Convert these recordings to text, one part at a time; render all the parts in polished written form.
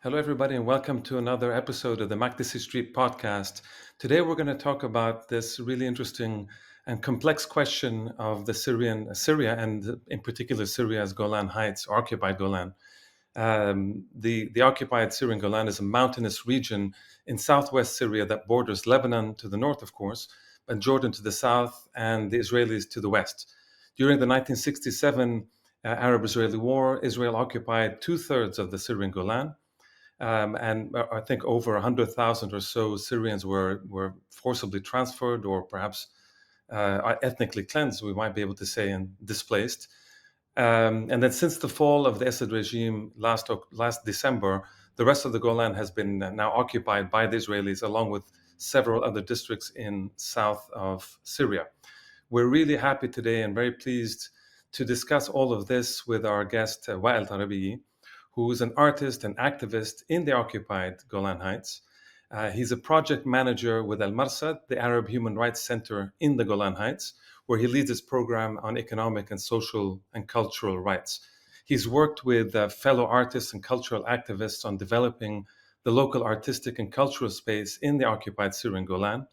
Hello, everybody, and welcome to another episode of the Makdisi Street podcast. Today, we're going to talk about this really interesting and complex question of the Syria, and in particular Syria's Golan Heights, or occupied Golan. The occupied Syrian Golan is a mountainous region in southwest Syria that borders Lebanon to the north, of course, and Jordan to the south, and the Israelis to the west. During the 1967 Arab-Israeli War, Israel occupied two-thirds of the Syrian Golan. And I think over 100,000 or so Syrians were forcibly transferred, or perhaps ethnically cleansed, we might be able to say, and displaced. And then since the fall of the Assad regime last December, the rest of the Golan has been now occupied by the Israelis, along with several other districts in south of Syria. We're really happy today and very pleased to discuss all of this with our guest, Wael Tarbieh, who is an artist and activist in the occupied Golan Heights. He's a project manager with Marsad, the Arab Human Rights Center in the Golan Heights, where he leads his program on economic and social and cultural rights. He's worked with fellow artists and cultural activists on developing the local artistic and cultural space in the occupied Syrian Golan,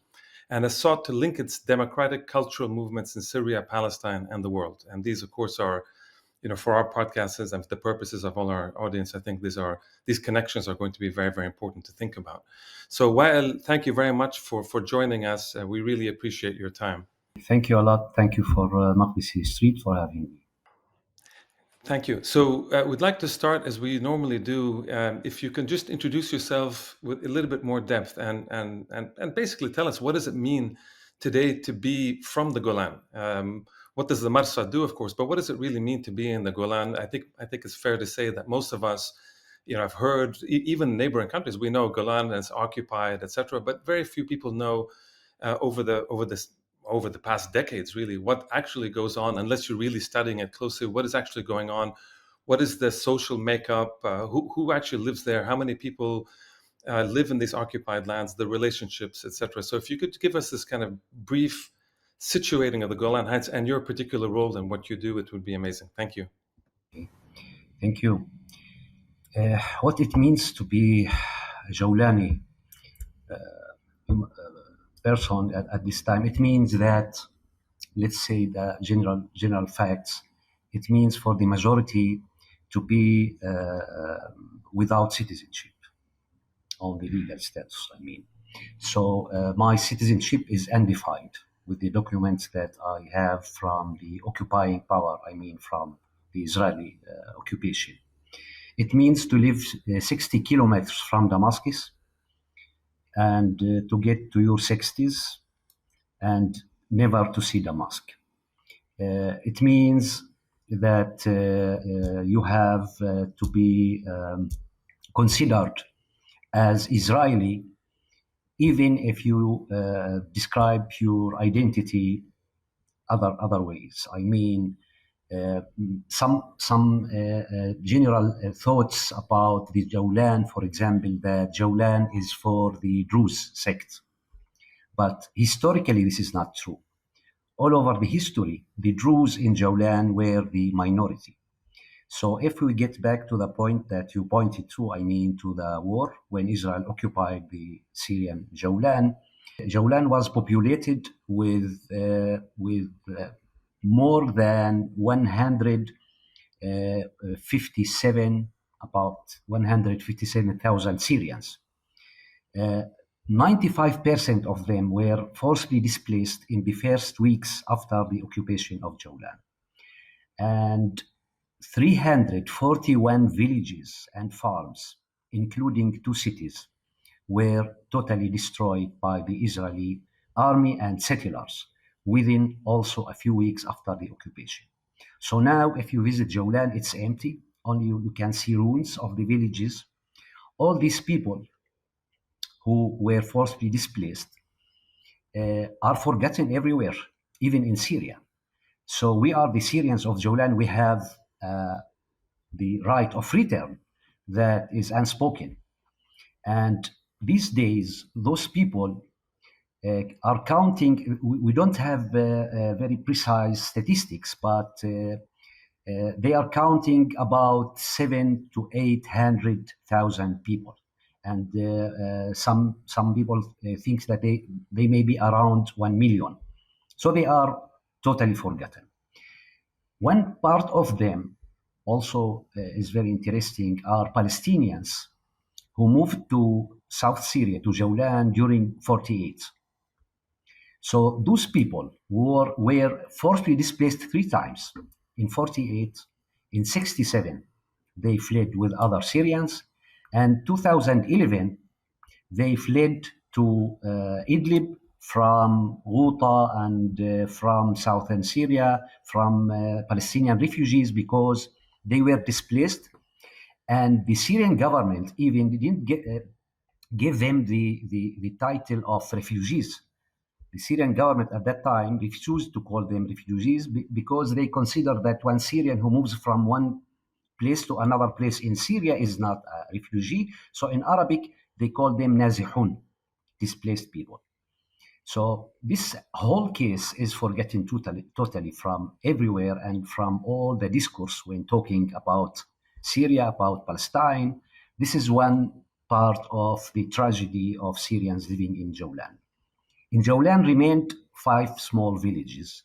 and has sought to link its democratic cultural movements in Syria, Palestine, and the world. And these, of course, are, for our podcasts and for the purposes of all our audience, I think these connections are going to be very, very important to think about. So, Wael, thank you very much for joining us. We really appreciate your time. Thank you a lot. Thank you for Makdisi Street for having me. Thank you. So we'd like to start as we normally do. If you can just introduce yourself with a little bit more depth and basically tell us, what does it mean today to be from the Golan? What does the Marsad do, of course, but what does it really mean to be in the Golan? I think it's fair to say that most of us, I've heard, even neighboring countries, we know Golan is occupied, etc., but very few people know over the past decades, really, what actually goes on, unless you're really studying it closely, what is actually going on, what is the social makeup, who actually lives there, how many people live in these occupied lands, the relationships, etc. So if you could give us this kind of brief situating of the Golan Heights and your particular role and what you do, it would be amazing. Thank you. Okay. Thank you. What it means to be a Jawlani person at this time, it means that, let's say the general facts, it means for the majority to be without citizenship on the legal status, I mean. So my citizenship is undefined with the documents that I have from the occupying power, I mean from the Israeli occupation. It means to live 60 kilometers from Damascus and to get to your 60s and never to see the mosque. It means that you have to be considered as Israeli, even if you describe your identity other ways. I mean, some general thoughts about the Jawlan, for example, that Jawlan is for the Druze sect. But historically, this is not true. All over the history, the Druze in Jawlan were the minority. So if we get back to the point that you pointed to, I mean to the war when Israel occupied the Syrian Jawlan, Jawlan was populated with more than 157,000 Syrians. 95% of them were forcibly displaced in the first weeks after the occupation of Jawlan. And 341 villages and farms, including 2 cities, were totally destroyed by the Israeli army and settlers within also a few weeks after the occupation. So now, if you visit Jawlan, it's empty. Only you can see ruins of the villages. All these people who were forcibly displaced are forgotten everywhere, even in Syria. So we are the Syrians of Jawlan. We have the right of return that is unspoken. And these days, those people are counting. We don't have very precise statistics, but They are counting about 700,000 to 800,000 people, and some people think that they may be around 1 million. So they are totally forgotten. One part of them also is very interesting are Palestinians who moved to South Syria, to Golan during 48. So those people were forcibly displaced 3 times. In 48, in 67, they fled with other Syrians, and 2011, they fled to Idlib from Ghouta and from southern Syria, from Palestinian refugees, because they were displaced. And the Syrian government even didn't give them the title of refugees. The Syrian government at that time refused to call them refugees because they consider that one Syrian who moves from one place to another place in Syria is not a refugee. So in Arabic, they call them nazihun, displaced people. So this whole case is forgotten totally from everywhere and from all the discourse when talking about Syria, about Palestine. This is one part of the tragedy of Syrians living in Golan. In Golan remained 5 small villages.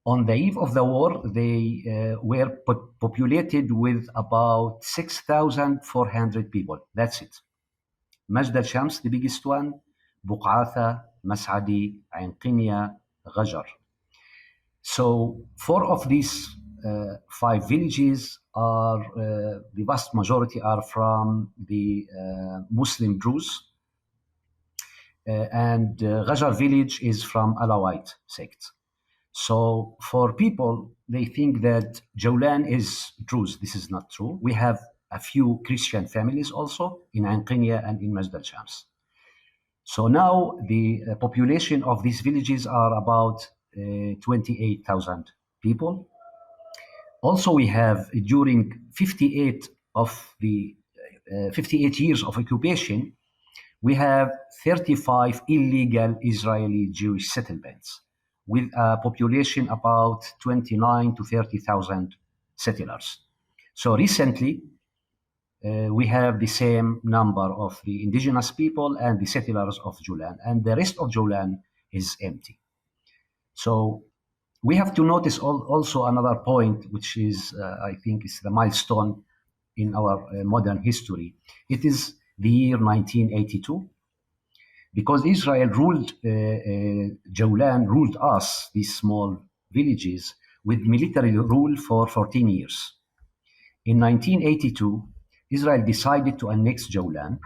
On the eve of the war, they were populated with about 6,400 people. That's it. Majd al-Shams, the biggest one, Buqatha, Mas'adi, Ain Qinya, Ghajar. So 4 of these 5 villages are, the vast majority are from the Muslim Druze, and Ghajar village is from Alawite sect. So for people, they think that Golan is Druze. This is not true. We have a few Christian families also in Ain Qinya and in Majd al-Shams. So now the population of these villages are about 28,000 people. Also, we have during 58 years of occupation, we have 35 illegal Israeli Jewish settlements with a population about 29 to 30,000 settlers. So recently, we have the same number of the indigenous people and the settlers of Golan, and the rest of Golan is empty. So we have to notice also another point, which is, I think, is the milestone in our modern history. It is the year 1982, because Israel ruled Golan, ruled us, these small villages, with military rule for 14 years. In 1982, Israel decided to annex Golan,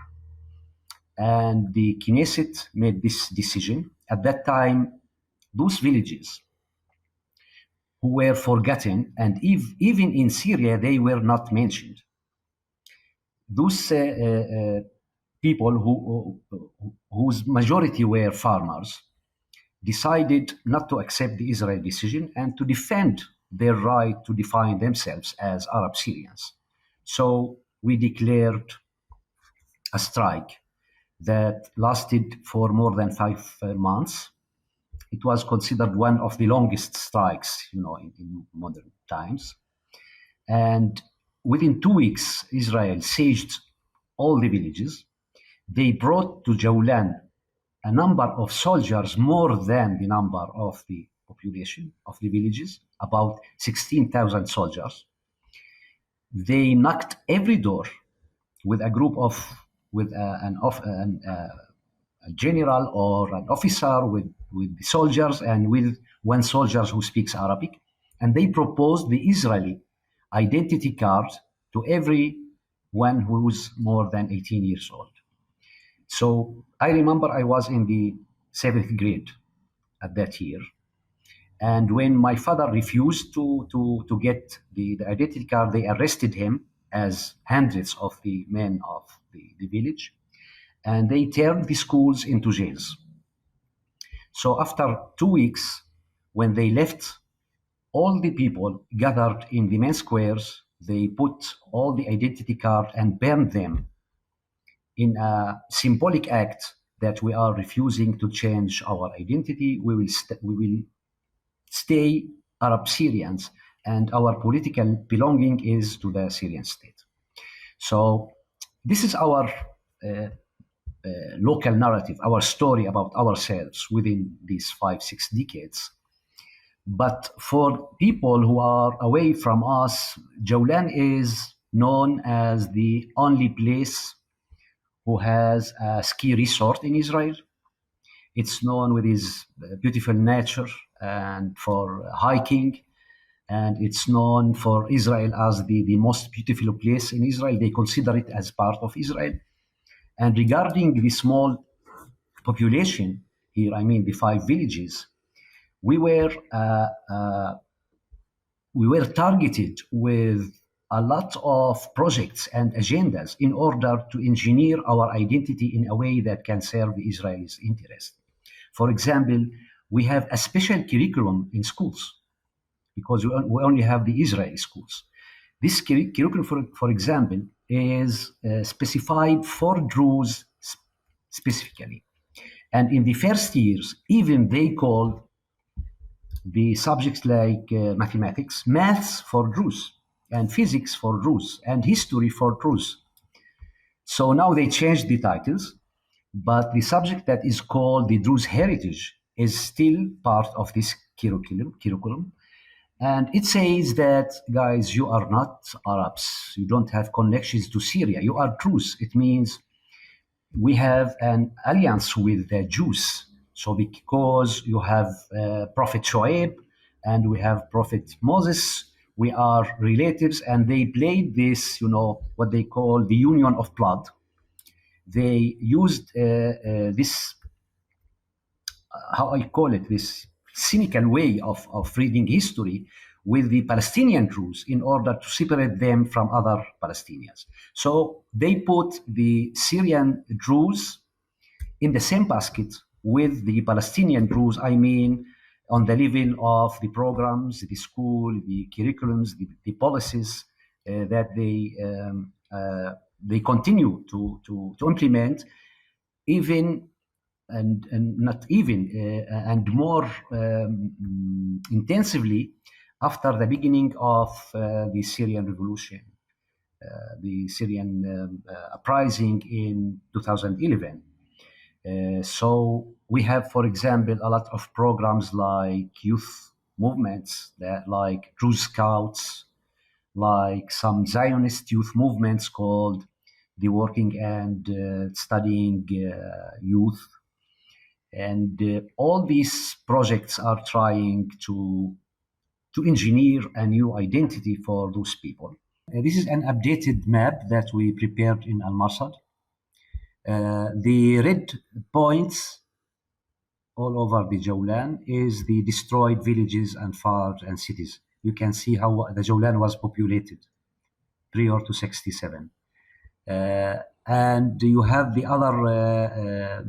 and the Knesset made this decision. At that time, those villages who were forgotten, and even in Syria, they were not mentioned. Those people whose majority were farmers decided not to accept the Israeli decision and to defend their right to define themselves as Arab Syrians. So we declared a strike that lasted for more than 5 months. It was considered one of the longest strikes, in modern times. And within 2 weeks, Israel sieged all the villages. They brought to Golan a number of soldiers more than the number of the population of the villages, about 16,000 soldiers. They knocked every door with a group of, with a general or an officer with the soldiers and with one soldier who speaks Arabic. And they proposed the Israeli identity card to everyone who was more than 18 years old. So I remember I was in the 7th grade at that year. And when my father refused to get the identity card, they arrested him, as hundreds of the men of the village, and they turned the schools into jails. So after 2 weeks, when they left, all the people gathered in the main squares. They put all the identity card and burned them in a symbolic act that we are refusing to change our identity. We will stay Arab Syrians, and our political belonging is to the Syrian state. So this is our local narrative, our story about ourselves within these 5, 6 decades. But for people who are away from us, Jolan is known as the only place who has a ski resort in Israel. It's known with its beautiful nature and for hiking. And it's known for Israel as the most beautiful place in Israel. They consider it as part of Israel. And regarding the small population here, I mean the 5 villages, we were targeted with a lot of projects and agendas in order to engineer our identity in a way that can serve the Israelis' interest. For example, we have a special curriculum in schools because we only have the Israeli schools. This curriculum, for example, is specified for Druze specifically. And in the first years, even they call the subjects like mathematics, maths for Druze, and physics for Druze, and history for Druze. So now they changed the titles, but the subject that is called the Druze heritage is still part of this curriculum. And it says that, guys, you are not Arabs. You don't have connections to Syria. You are Druze. It means we have an alliance with the Jews. So because you have Prophet Shoaib and we have Prophet Moses, we are relatives, and they played this, what they call the union of blood. They used this, how I call it, this cynical way of reading history with the Palestinian Druze in order to separate them from other Palestinians. So they put the Syrian Druze in the same basket with the Palestinian Druze, I mean, on the level of the programs, the school, the curriculums, the policies that they continue to implement, even and not even and more intensively after the beginning of the Syrian revolution, the Syrian uprising in 2011. So we have, for example, a lot of programs like youth movements, that like Druze Scouts, like some Zionist youth movements called the Working and Studying Youth. And all these projects are trying to engineer a new identity for those people. This is an updated map that we prepared in Al-Marsad. The red points all over the Jolan is the destroyed villages and farms and cities. You can see how the Jolan was populated prior to 67. And you have the other,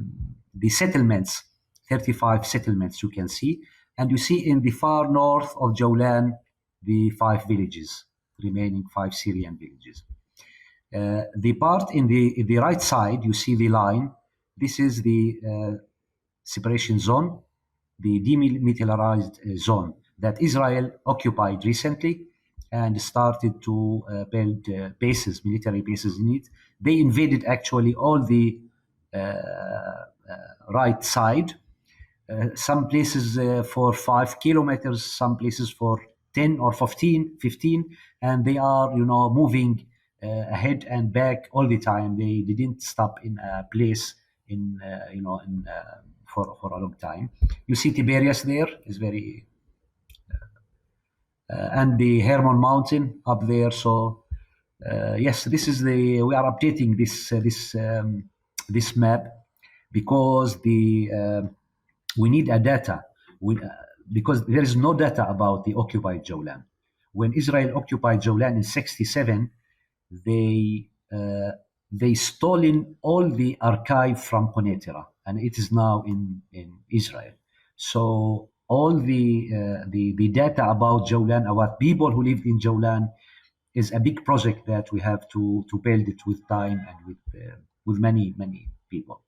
the settlements, 35 settlements you can see. And you see in the far north of Jolan, the 5 villages, remaining 5 Syrian villages. The part in the right side, you see the line. This is the separation zone, the demilitarized zone that Israel occupied recently and started to build bases, military bases in it. They invaded actually all the right side. Some places for 5 kilometers, some places for 10 or 15, and they are, moving ahead and back all the time. They didn't stop in a place for a long time. You see Tiberias there is very, and the Hermon Mountain up there. So yes, this is we are updating this map because we need a data. Because there is no data about the occupied Jolan. When Israel occupied Jolan in 67, they stolen all the archive from Ponetera, and it is now in Israel. So all the data about Jolan, about people who lived in Jolan, is a big project that we have to build it with time and with many people.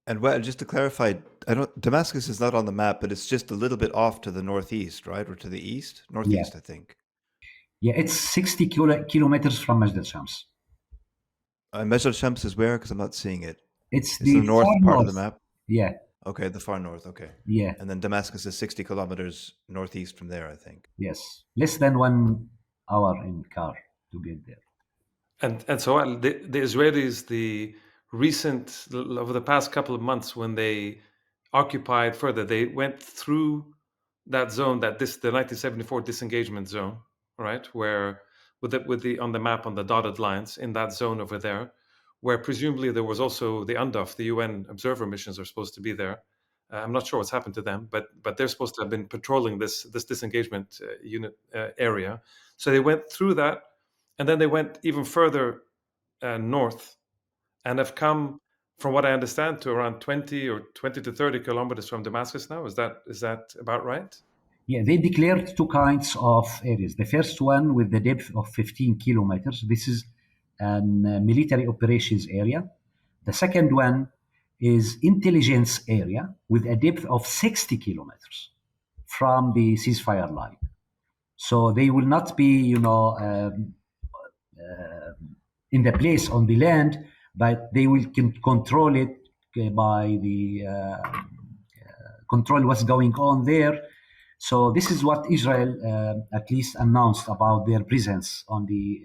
And well, just to clarify, I don't. Damascus is not on the map, but it's just a little bit off to the northeast, right, or to the east, Yeah, northeast, I think. yeah, it's 60 kilometers from Majd al-Shams. Mejr Shams is where? Because I'm not seeing it. It's It's the the far north part of the north. map. Yeah, Okay, the far north. Okay, yeah, and then Damascus is 60 kilometers northeast from there, I think. yes. Less than 1 hour in car to get there. And so the Israelis, the recent over the past couple of months, when they occupied further, they went through that zone, the 1974 disengagement zone, right, where with the on the map on the dotted lines in that zone over there, where presumably there was also the UNDOF, the UN observer missions are supposed to be there. I'm not sure what's happened to them, but they're supposed to have been patrolling this disengagement unit area. So they went through that, and then they went even further north and have come, from what I understand, to around 20 to 30 kilometers from Damascus now. Is that about right? Yeah, they declared two kinds of areas. The first one with the depth of 15 kilometers. This is an military operations area. The second one is intelligence area with a depth of 60 kilometers from the ceasefire line. So they will not be, in the place on the land, but they will control it by the control what's going on there. So this is what Israel at least announced about their presence on the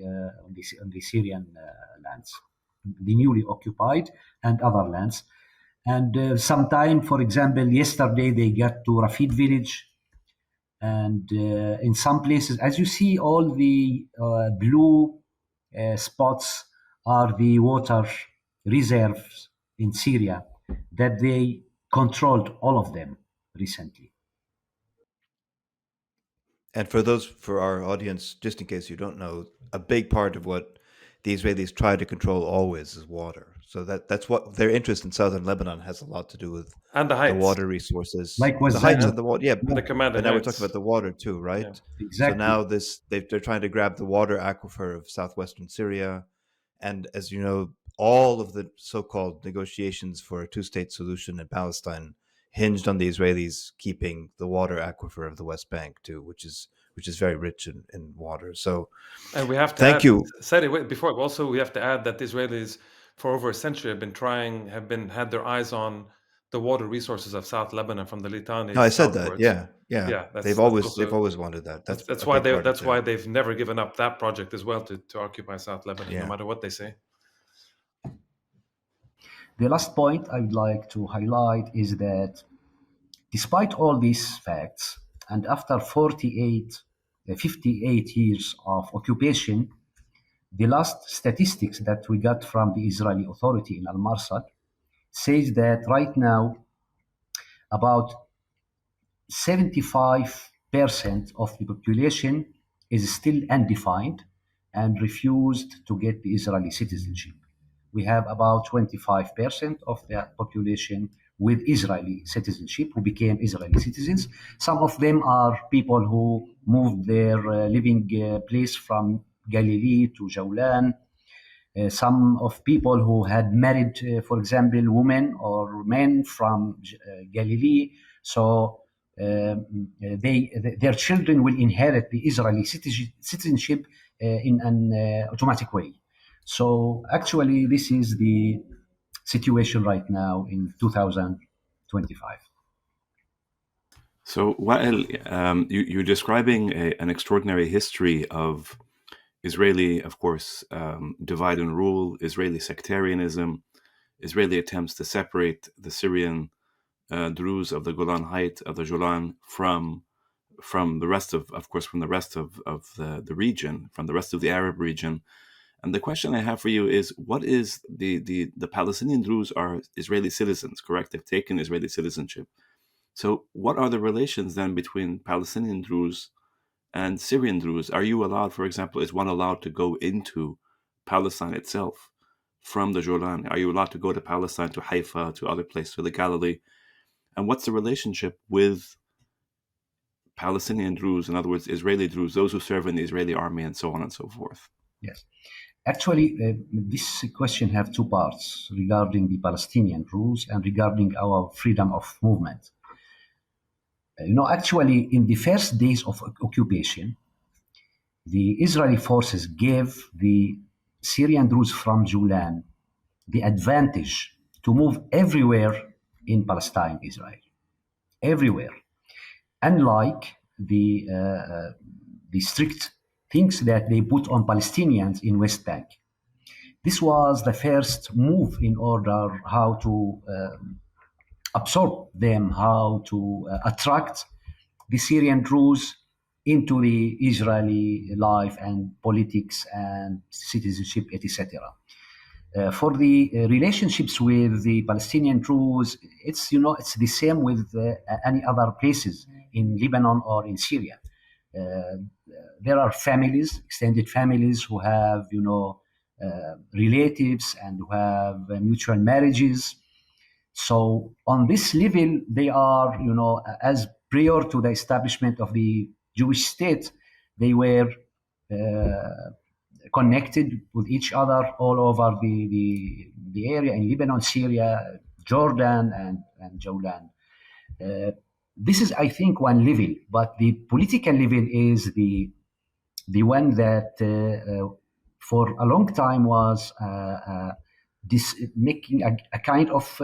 Syrian lands, the newly occupied and other lands. And sometime, for example, yesterday they got to Rafid village, and in some places, as you see, all the blue spots are the water reserves in Syria that they controlled all of them recently. And for our audience, just in case you don't know, a big part of what the Israelis try to control always is water. So that's what their interest in southern Lebanon has a lot to do with And the the heights, water resources, Like the was heights and, and the water. Yeah, and yeah, the but commanding now we're talking about heights. the water too, Yeah. right? So exactly. now they're trying to grab the water aquifer of southwestern Syria, and as you know, all of the so-called negotiations for a two-state solution in Palestine hinged on the Israelis keeping the water aquifer of the West Bank too, which is very rich in water. So And we have to thank add, you. sorry, wait, before also we have to add that the Israelis for over a century had their eyes on the water resources of South Lebanon from the No, I Litani said that. southwards. Yeah, yeah. Yeah, They've that's always they've also always wanted that. that's That's that's a why big they part of that's why their they've never given up that project as well to occupy South Lebanon, no yeah. matter what they say. The last point I would like to highlight is that despite all these facts, and after 58 years of occupation, the last statistics that we got from the Israeli authority in Al Marsad says that right now about 75% of the population is still undefined and refused to get the Israeli citizenship. We have about 25% of the population with Israeli citizenship who became Israeli citizens. Some of them are people who moved their living place from Galilee to Jawlan. Some of people who had married, for example, women or men from Galilee. So their children will inherit the Israeli citizenship in an automatic way. So actually, this is the situation right now in 2025. So, Wael, you're describing an extraordinary history of Israeli, of course, divide and rule, Israeli sectarianism, Israeli attempts to separate the Syrian Druze of the Golan Heights of the Golan from the rest of course, from the rest of the region, from the rest of the Arab region. And the question I have for you is, what is the Palestinian Druze are Israeli citizens, correct? They've taken Israeli citizenship. So, what are the relations then between Palestinian Druze and Syrian Druze? Are you allowed, for example, is one allowed to go into Palestine itself from the Jordan? Are you allowed to go to Palestine, to Haifa, to other places, to the Galilee? And what's the relationship with Palestinian Druze, in other words, Israeli Druze, those who serve in the Israeli army, and so on and so forth? Yes. Actually, this question have two parts regarding the Palestinian rules and regarding our freedom of movement. Actually, in the first days of occupation, the Israeli forces gave the Syrian Druze from Golan the advantage to move everywhere in Palestine, Israel, everywhere. Unlike the strict things that they put on Palestinians in West Bank. This was the first move in order how to absorb them, how to attract the Syrian Druze into the Israeli life and politics and citizenship, etc. For the relationships with the Palestinian Druze, it's the same with any other places in Lebanon or in Syria. There are families, extended families, who have relatives and who have mutual marriages. So on this level, they are, as prior to the establishment of the Jewish state, they were connected with each other all over the area in Lebanon, Syria, Jordan, and Golan. This is, I think, one level, but the political level is the one that for a long time was making a kind of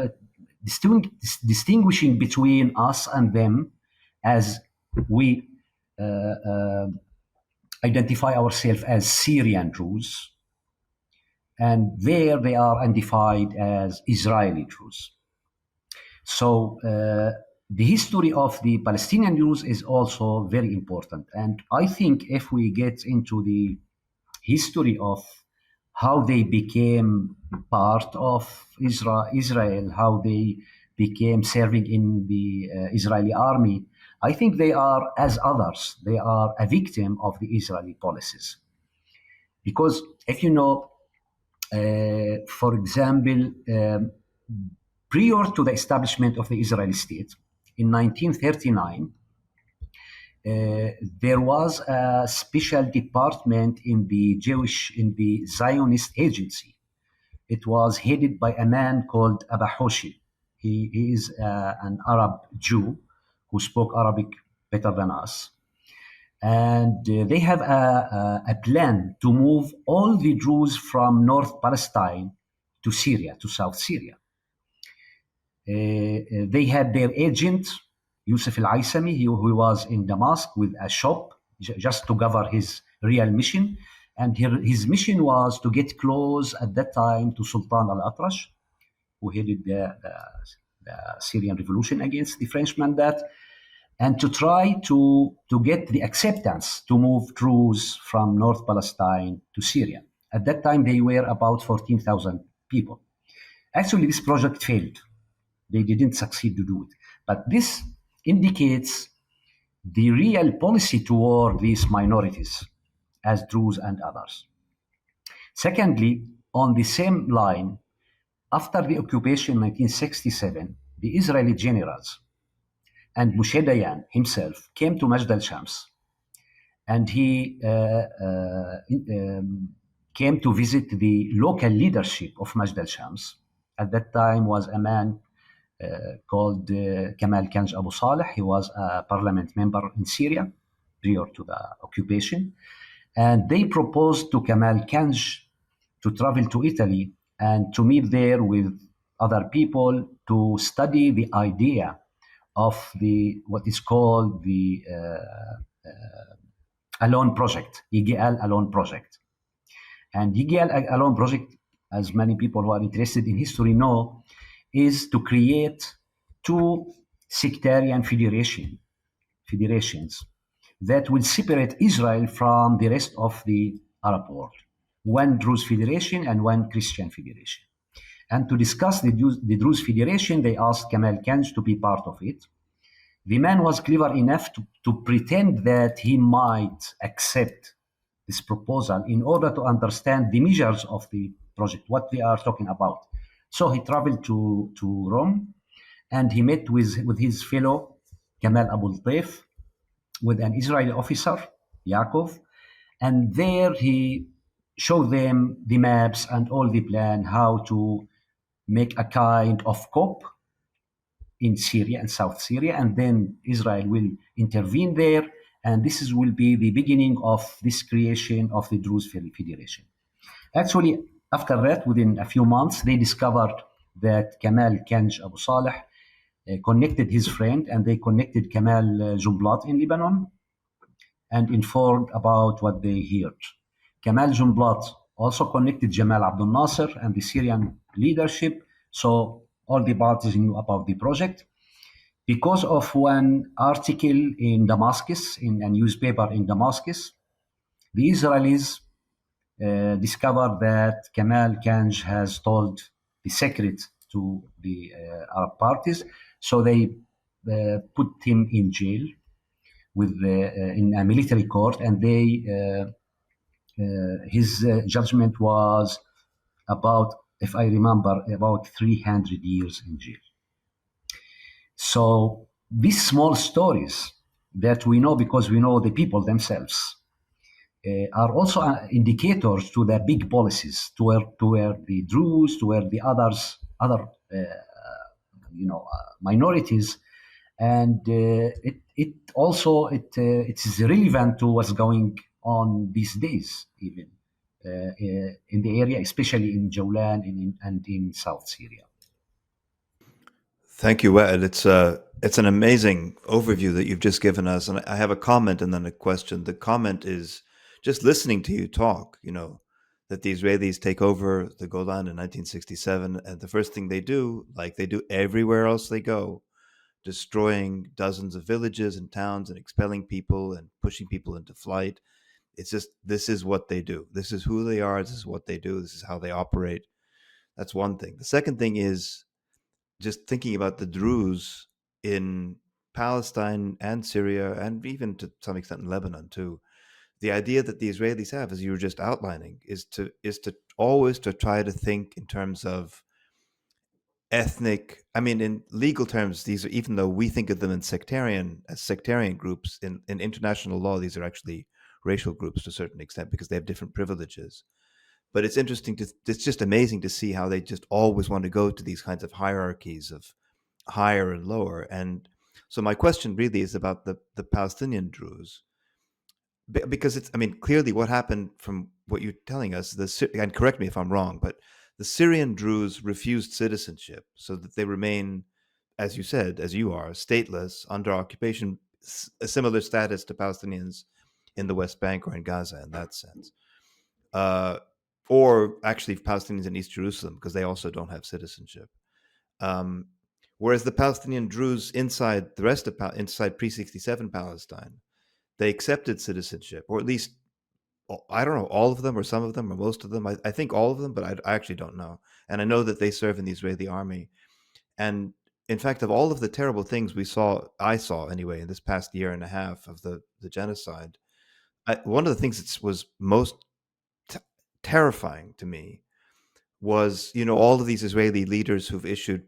distinguishing between us and them, as we identify ourselves as Syrian Druze, and there they are identified as Israeli Druze. So the history of the Palestinian Druze is also very important. And I think if we get into the history of how they became part of Israel, how they became serving in the Israeli army, I think they are, as others, they are a victim of the Israeli policies. Because if you know, for example, prior to the establishment of the Israeli state, in 1939, there was a special department in the Zionist agency. It was headed by a man called Abba Hoshi. He is an Arab Jew who spoke Arabic better than us. And they have a plan to move all the Druze from North Palestine to Syria, to South Syria. They had their agent, Yusuf al-Aysami, who was in Damascus with a shop just to cover his real mission. And his mission was to get close at that time to Sultan al-Atrash, who headed the Syrian revolution against the French mandate, and to try to get the acceptance to move Druze from North Palestine to Syria. At that time, they were about 14,000 people. Actually, this project failed. They didn't succeed to do it. But this indicates the real policy toward these minorities, as Druze and others. Secondly, on the same line, after the occupation in 1967, the Israeli generals and Moshe Dayan himself came to Majd al-Shams, and he came to visit the local leadership of Majd al-Shams. At that time was a man called Kamal Kanj Abu Saleh. He was a parliament member in Syria prior to the occupation. And they proposed to Kamal Kanj to travel to Italy and to meet there with other people to study the idea of what is called the Alone Project, IGL Alone Project. And IGL Alone Project, as many people who are interested in history know, is to create two sectarian federations that will separate Israel from the rest of the Arab world. One Druze federation and one Christian federation. And to discuss the Druze federation, they asked Kamal Kanj to be part of it. The man was clever enough to pretend that he might accept this proposal in order to understand the measures of the project, what they are talking about. So he traveled to Rome, and he met with his fellow Kamal Abu Taif, with an Israeli officer, Yaakov, and there he show them the maps and all the plan how to make a kind of COP in Syria and South Syria, and then Israel will intervene there, and will be the beginning of this creation of the Druze Federation. Actually, after that, within a few months, they discovered that Kamal Kanj Abu Saleh connected his friend, and they connected Kamal Jumblat in Lebanon and informed about what they heard. Kamal Jumblat also connected Jamal Abdel Nasser and the Syrian leadership, so all the parties knew about the project. Because of one article in Damascus, in a newspaper in Damascus, the Israelis discovered that Kamal Kanj has told the secret to the Arab parties, so they put him in jail in a military court, and his judgment was about, if I remember, about 300 years in jail. So these small stories that we know because we know the people themselves are also indicators to the big policies, to where the Druze, to where the other minorities, and it also it is relevant to what's going on these days, even in the area, especially in Golan and in South Syria. Thank you, Wael. It's an amazing overview that you've just given us, and I have a comment and then a question. The comment is just listening to you talk. That the Israelis take over the Golan in 1967, and the first thing they do, like they do everywhere else they go, destroying dozens of villages and towns and expelling people and pushing people into flight. It's just, this is what they do. This is who they are. This is what they do. This is how they operate. That's one thing. The second thing is just thinking about the Druze in Palestine and Syria, and even to some extent in Lebanon too. The idea that the Israelis have, as you were just outlining, is to always to try to think in terms of ethnic. I mean, in legal terms, these are, even though we think of them as sectarian groups, in international law, these are actually racial groups to a certain extent because they have different privileges. But it's it's just amazing to see how they just always want to go to these kinds of hierarchies of higher and lower. And so my question really is about the Palestinian Druze, because it's, I mean, clearly what happened from what you're telling us, and correct me if I'm wrong, but the Syrian Druze refused citizenship so that they remain, as you said, as you are, stateless, under occupation, a similar status to Palestinians in the West Bank or in Gaza in that sense. Or actually Palestinians in East Jerusalem, because they also don't have citizenship. Whereas the Palestinian Druze inside the rest of inside pre-67 Palestine, they accepted citizenship, or at least, I don't know, all of them or some of them or most of them. I think all of them, but I actually don't know. And I know that they serve in the Israeli army. And in fact, of all of the terrible things I saw anyway, in this past year and a half of the genocide, one of the things that was most terrifying to me was, all of these Israeli leaders who've issued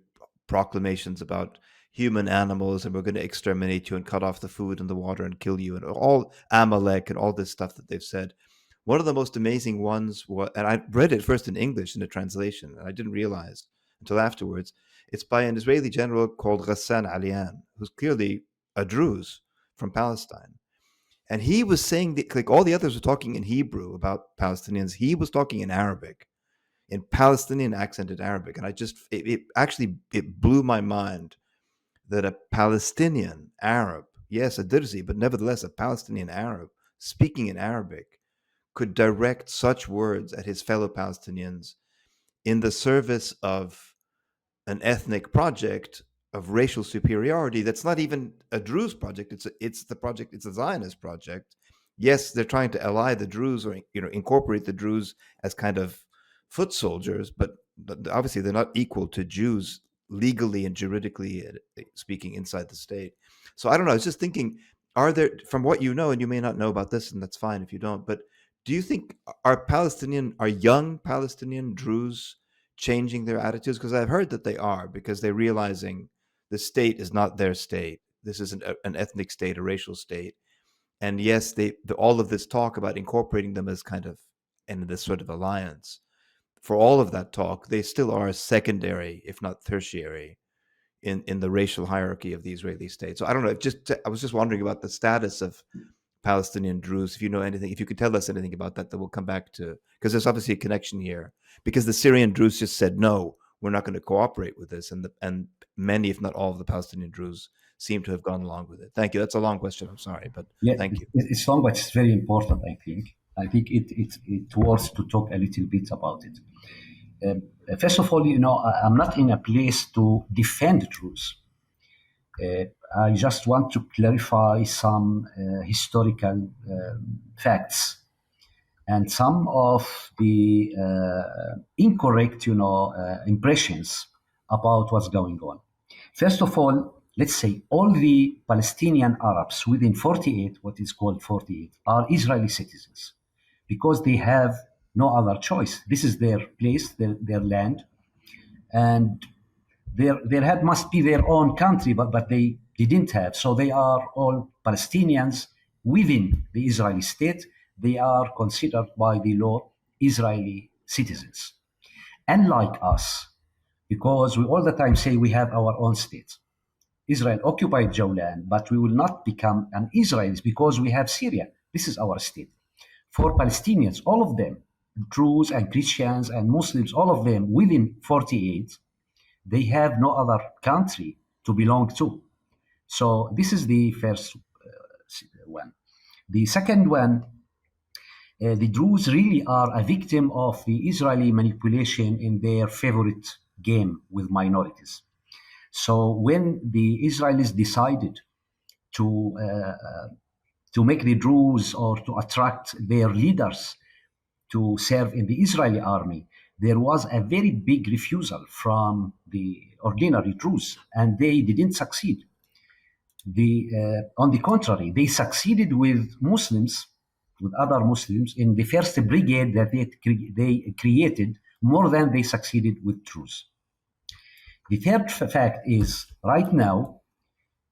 proclamations about human animals, and we're going to exterminate you and cut off the food and the water and kill you, and all Amalek and all this stuff that they've said. One of the most amazing ones was, and I read it first in English in a translation, and I didn't realize until afterwards, it's by an Israeli general called Ghassan Alian, who's clearly a Druze from Palestine. And he was saying, like all the others were talking in Hebrew about Palestinians, he was talking in Arabic, in Palestinian accented Arabic. And it blew my mind that a Palestinian Arab, yes, a Dirzi, but nevertheless a Palestinian Arab speaking in Arabic, could direct such words at his fellow Palestinians in the service of an ethnic project of racial superiority that's not even a Druze project. It's a Zionist project. Yes, they're trying to ally the Druze, or incorporate the Druze as kind of foot soldiers, but obviously they're not equal to Jews legally and juridically speaking inside the state. So I don't know. I was just thinking, are there, from what you know, and you may not know about this, and that's fine if you don't, but do you think are young Palestinian Druze changing their attitudes? Because I've heard that they are, because they're realizing the state is not their state. This isn't an ethnic state, a racial state. And yes, all of this talk about incorporating them as kind of and in this sort of alliance, for all of that talk, they still are secondary, if not tertiary, in the racial hierarchy of the Israeli state. So I don't know. I was just wondering about the status of Palestinian Druze. If you know anything, if you could tell us anything about that, we'll come back to, because there's obviously a connection here. Because the Syrian Druze just said no, we're not going to cooperate with this, and many, if not all, of the Palestinian Druze seem to have gone along with it. Thank you. That's a long question. I'm sorry, but Yeah, thank you. it's long, but it's very important. I think it worth to talk a little bit about it. First of all, I'm not in a place to defend Druze. I just want to clarify some historical facts and some of the incorrect, impressions about what's going on. First of all, let's say all the Palestinian Arabs within 48, what is called 48, are Israeli citizens because they have no other choice. This is their place, their land, and their must be their own country, but they didn't have. So they are all Palestinians within the Israeli state. They are considered by the law Israeli citizens. Unlike us, because we all the time say we have our own state. Israel occupied Golan, but we will not become an Israelis because we have Syria. This is our state. For Palestinians, all of them, Druze and Christians and Muslims, all of them within 48, they have no other country to belong to. So this is the first one. The second one, the Druze really are a victim of the Israeli manipulation in their favorite game with minorities. So when the Israelis decided to make the Druze or to attract their leaders to serve in the Israeli army, there was a very big refusal from the ordinary Druze, and they didn't succeed. On the contrary, they succeeded with Muslims, with other Muslims, in the first brigade that they created more than they succeeded with Druze. The third fact is, right now,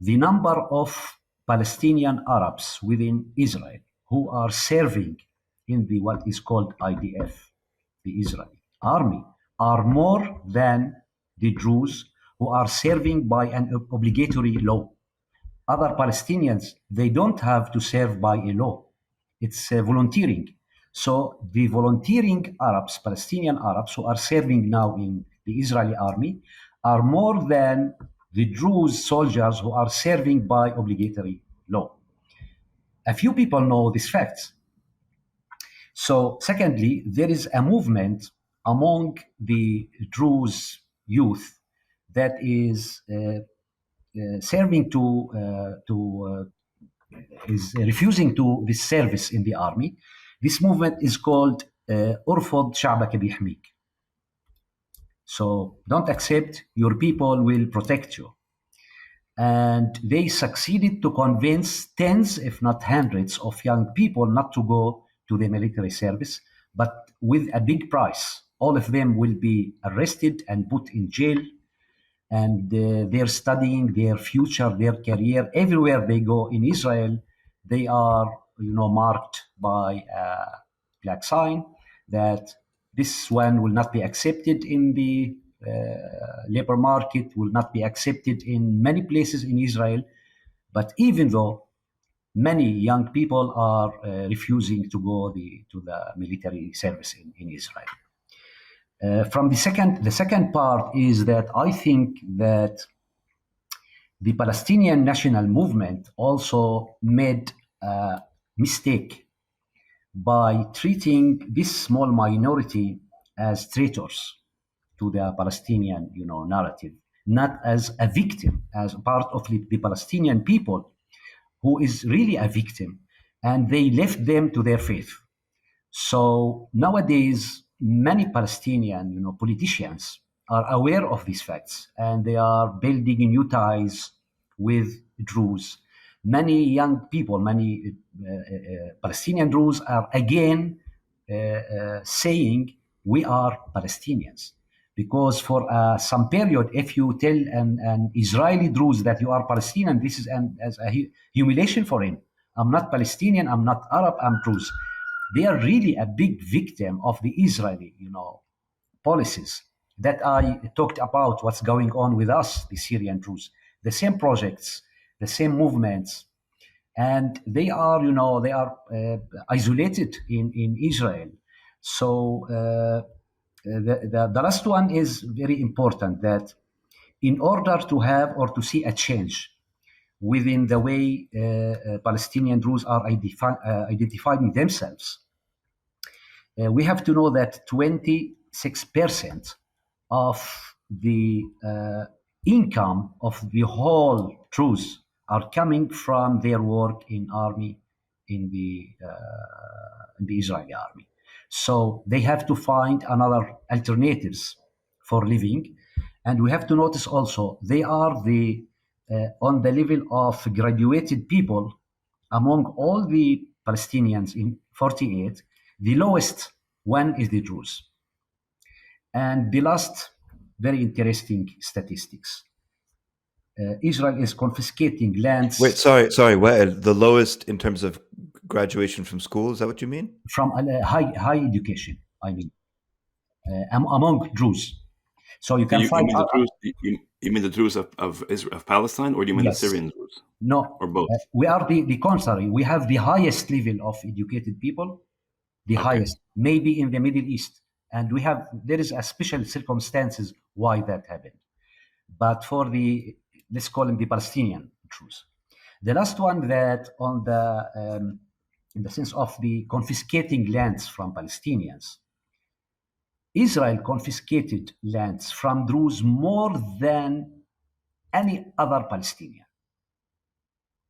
the number of Palestinian Arabs within Israel who are serving in the what is called IDF, the Israeli army, are more than the Druze who are serving by an obligatory law. Other Palestinians, they don't have to serve by a law. It's volunteering. So the volunteering Arabs, Palestinian Arabs who are serving now in the Israeli army, are more than the Druze soldiers who are serving by obligatory law. A few people know these facts. So secondly, there is a movement among the Druze youth that is serving is refusing to this service in the army. This movement is called Urfod Sha'bak Bihmik. So don't accept, your people will protect you. And they succeeded to convince tens, if not hundreds, of young people not to go to the military service, but with a big price. All of them will be arrested and put in jail, and they're studying their future, their career. Everywhere they go in Israel, they are, marked by a black sign that this one will not be accepted in the labor market, will not be accepted in many places in Israel. But even though many young people are refusing to go to the military service in Israel. From the second part is that I think that the Palestinian national movement also made a mistake by treating this small minority as traitors to the Palestinian, narrative, not as a victim, as part of the Palestinian people, who is really a victim, and they left them to their fate. So nowadays, many Palestinian, politicians are aware of these facts, and they are building new ties with Druze. Many young people, many Palestinian Druze are again saying we are Palestinians. Because for some period, if you tell an Israeli Druze that you are Palestinian, this is as a humiliation for him. I'm not Palestinian, I'm not Arab, I'm Druze. they are really a big victim of the Israeli, policies that I talked about. What's going on with us, the Syrian Druze, the same projects, the same movements, and they are, isolated in Israel. So the last one is very important, that in order to have or to see a change within the way Palestinian Druze are identifying themselves, we have to know that 26% of the income of the whole Druze are coming from their work in army, in the Israeli army. So they have to find another alternatives for living. And we have to notice also they are the on the level of graduated people among all the Palestinians in 48. The lowest one is the Druze. And the last very interesting statistics. Israel is confiscating lands. Wait, sorry. Wael, the lowest in terms of graduation from school, is that what you mean? From high education, I mean, among Druze. So you can You find mean the Druze? You mean the Druze of Israel, of Palestine, or do you mean yes. the Syrian Druze? No, or both? We are the contrary. We have the highest level of educated people, the highest, maybe in the Middle East, and there is a special circumstances why that happened. But for let's call them the Palestinian Druze. The last one, that on the in the sense of the confiscating lands from Palestinians, Israel confiscated lands from Druze more than any other Palestinian,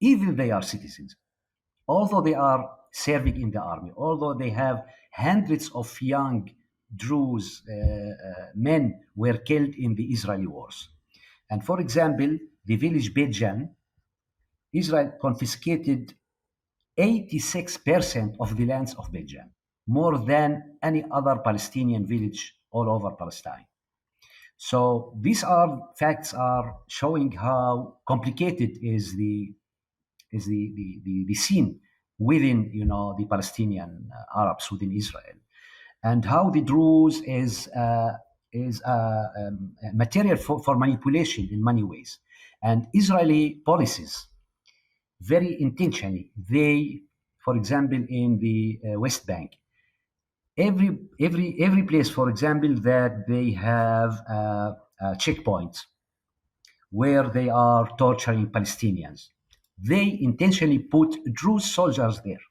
even they are citizens, although they are serving in the army, although they have hundreds of young Druze men were killed in the Israeli wars. And for example, the village Beit Jan, Israel confiscated 86% of the lands of Beit Jan, more than any other Palestinian village all over Palestine. So these facts are showing how complicated is the scene within the Palestinian Arabs within Israel, and how the Druze is material for manipulation in many ways. And Israeli policies, very intentionally, they, for example, in the West Bank, every place, for example, that they have a checkpoint where they are torturing Palestinians, they intentionally put Druze soldiers there.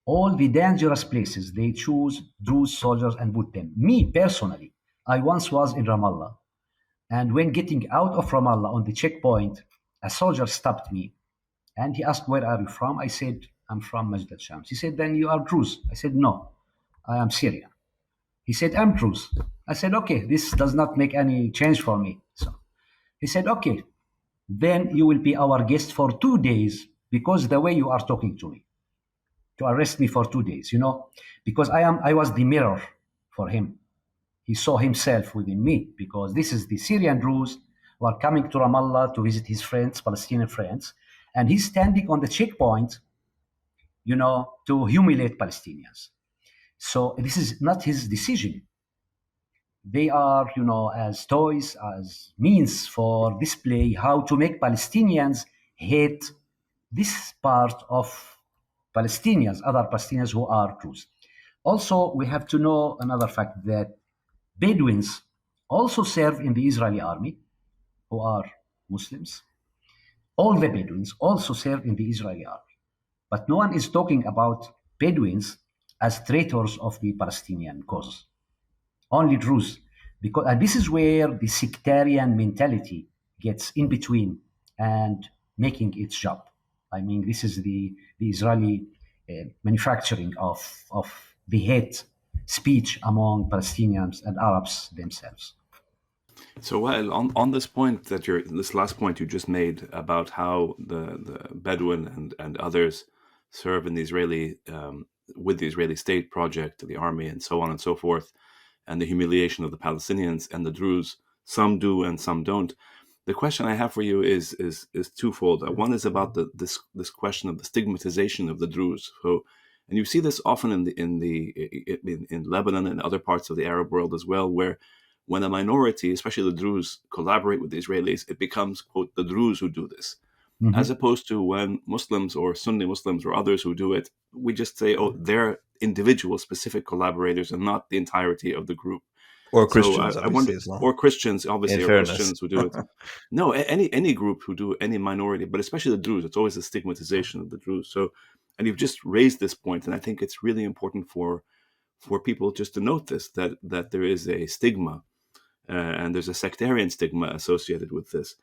All the dangerous places, they choose Druze soldiers and put them. Me, personally, I once was in Ramallah, and when getting out of Ramallah on the checkpoint, a soldier stopped me, and he asked, "Where are you from?" I said, "I'm from Majd al-Shams." He said, "Then you are Druze." I said, "No, I am Syrian." He said, "I'm Druze." I said, "Okay, this does not make any change for me." So he said, "Okay, then you will be our guest for 2 days, because the way you are talking to me, to arrest me for 2 days, because I was the mirror for him. He saw himself within me, because this is the Syrian Druze who are coming to Ramallah to visit his friends, Palestinian friends, and he's standing on the checkpoint, to humiliate Palestinians. So this is not his decision. They are, as toys, as means for display how to make Palestinians hate this part of Palestinians, other Palestinians who are Druze. Also, we have to know another fact, that Bedouins also serve in the Israeli army, who are Muslims. All the Bedouins also serve in the Israeli army. But no one is talking about Bedouins as traitors of the Palestinian cause. Only Druze. And this is where the sectarian mentality gets in between and making its job. I mean, this is the Israeli manufacturing of the hate speech among Palestinians and Arabs themselves. So, Wael, on this point this last point you just made about how the Bedouin and others serve in the Israeli with the Israeli state project, the army, and so on and so forth, and the humiliation of the Palestinians and the Druze, some do and some don't. The question I have for you is twofold. One is about this question of the stigmatization of the Druze. So, And you see this often in Lebanon and other parts of the Arab world as well, where when a minority, especially the Druze, collaborate with the Israelis, it becomes, quote, the Druze who do this. Mhm. As opposed to when Muslims or Sunni Muslims or others who do it, we just say, oh, they're individual specific collaborators and not the entirety of the group. Or So Christians, I wonder, obviously, as well. or Christians, obviously, In or fairness. Christians who do it. No, any group who do, any minority, but especially the Druze, it's always a stigmatization of the Druze. So, and you've just raised this point, and I think it's really important for people just to note this, that there is a stigma, and there's a sectarian stigma associated with this.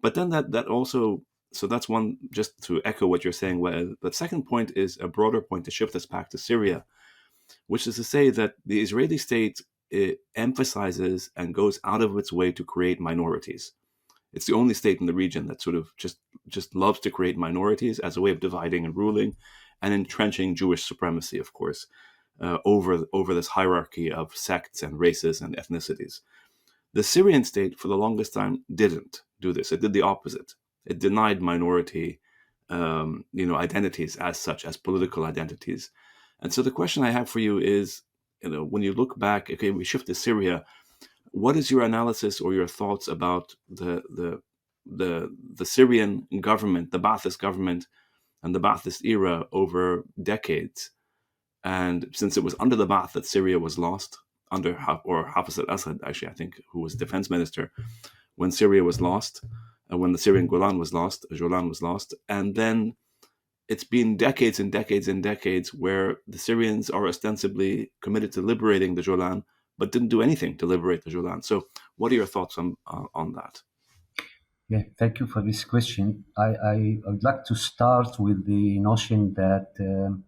But then that also, so that's one, just to echo what you're saying. Well, the second point is a broader point to shift us back to Syria, which is to say that the Israeli state emphasizes and goes out of its way to create minorities. It's the only state in the region that sort of just loves to create minorities as a way of dividing and ruling and entrenching Jewish supremacy, of course, over this hierarchy of sects and races and ethnicities. The Syrian state, for the longest time, didn't do this. It did the opposite. It denied minority, identities as such, as political identities. And so the question I have for you is, when you look back, okay, we shift to Syria. What is your analysis or your thoughts about the Syrian government, the Ba'athist government, and the Ba'athist era over decades? And since it was under the Ba'ath that Syria was lost, under Hafiz al-Assad, actually, I think, who was defense minister, when Syria was lost, when the Syrian Golan was lost, and then it's been decades and decades and decades where the Syrians are ostensibly committed to liberating the Golan, but didn't do anything to liberate the Golan. So what are your thoughts on that? Yeah, thank you for this question. I would like to start with the notion that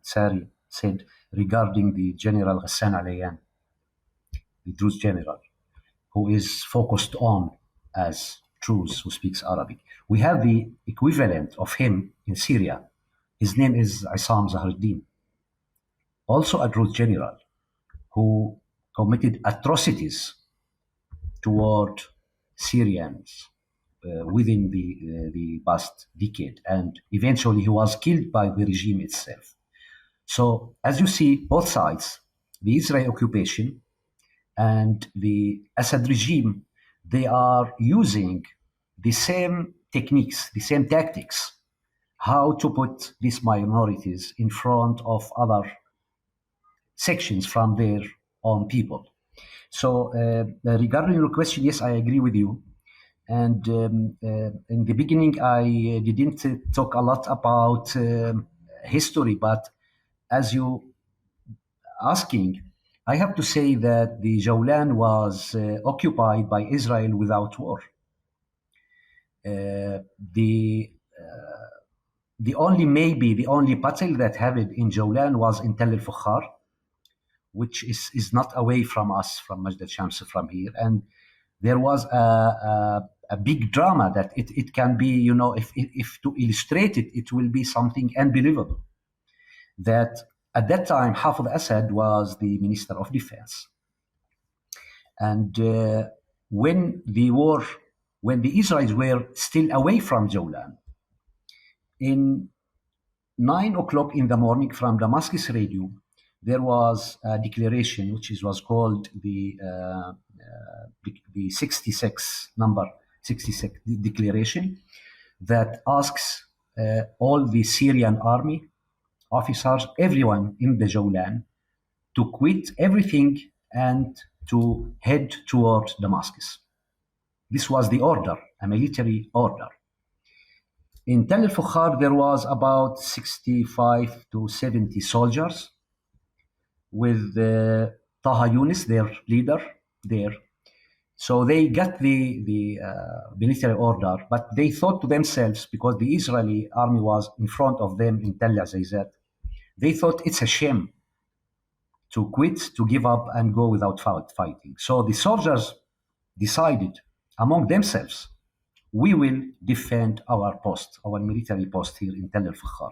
Sari said regarding the General Ghassan Alayan, the Druze general, who is focused on as Druze who speaks Arabic. We have the equivalent of him in Syria. His name is Isam Zahruddin, also a Druze general who committed atrocities toward Syrians within the past decade, and eventually he was killed by the regime itself. So, as you see, both sides, the Israeli occupation and the Assad regime, they are using the same techniques, the same tactics, how to put these minorities in front of other sections from their own people. So, regarding your question, yes, I agree with you. And in the beginning, I didn't talk a lot about history, but as you asking, I have to say that the Golan was occupied by Israel without war. The only battle that happened in Golan was in Tel al-Fakhar, which is not away from us, from Majd al-Shams, from here. And there was a big drama that it can be, if to illustrate it, it will be something unbelievable. That at that time, Hafiz al-Assad was the Minister of Defense. And when the Israelis were still away from Golan, in 9 o'clock in the morning from Damascus radio, there was a declaration which was called the 66 declaration that asks all the Syrian army officers, everyone in the Golan, to quit everything and to head toward Damascus. This was the order, a military order. In Tel al-Fakhar, there was about 65 to 70 soldiers with Taha Yunus, their leader, there. So they got the military order, but they thought to themselves, because the Israeli army was in front of them in Tel Azizat, they thought it's a shame to quit, to give up and go without fighting. So the soldiers decided among themselves, we will defend our post, our military post here in Tel al-Fakhar.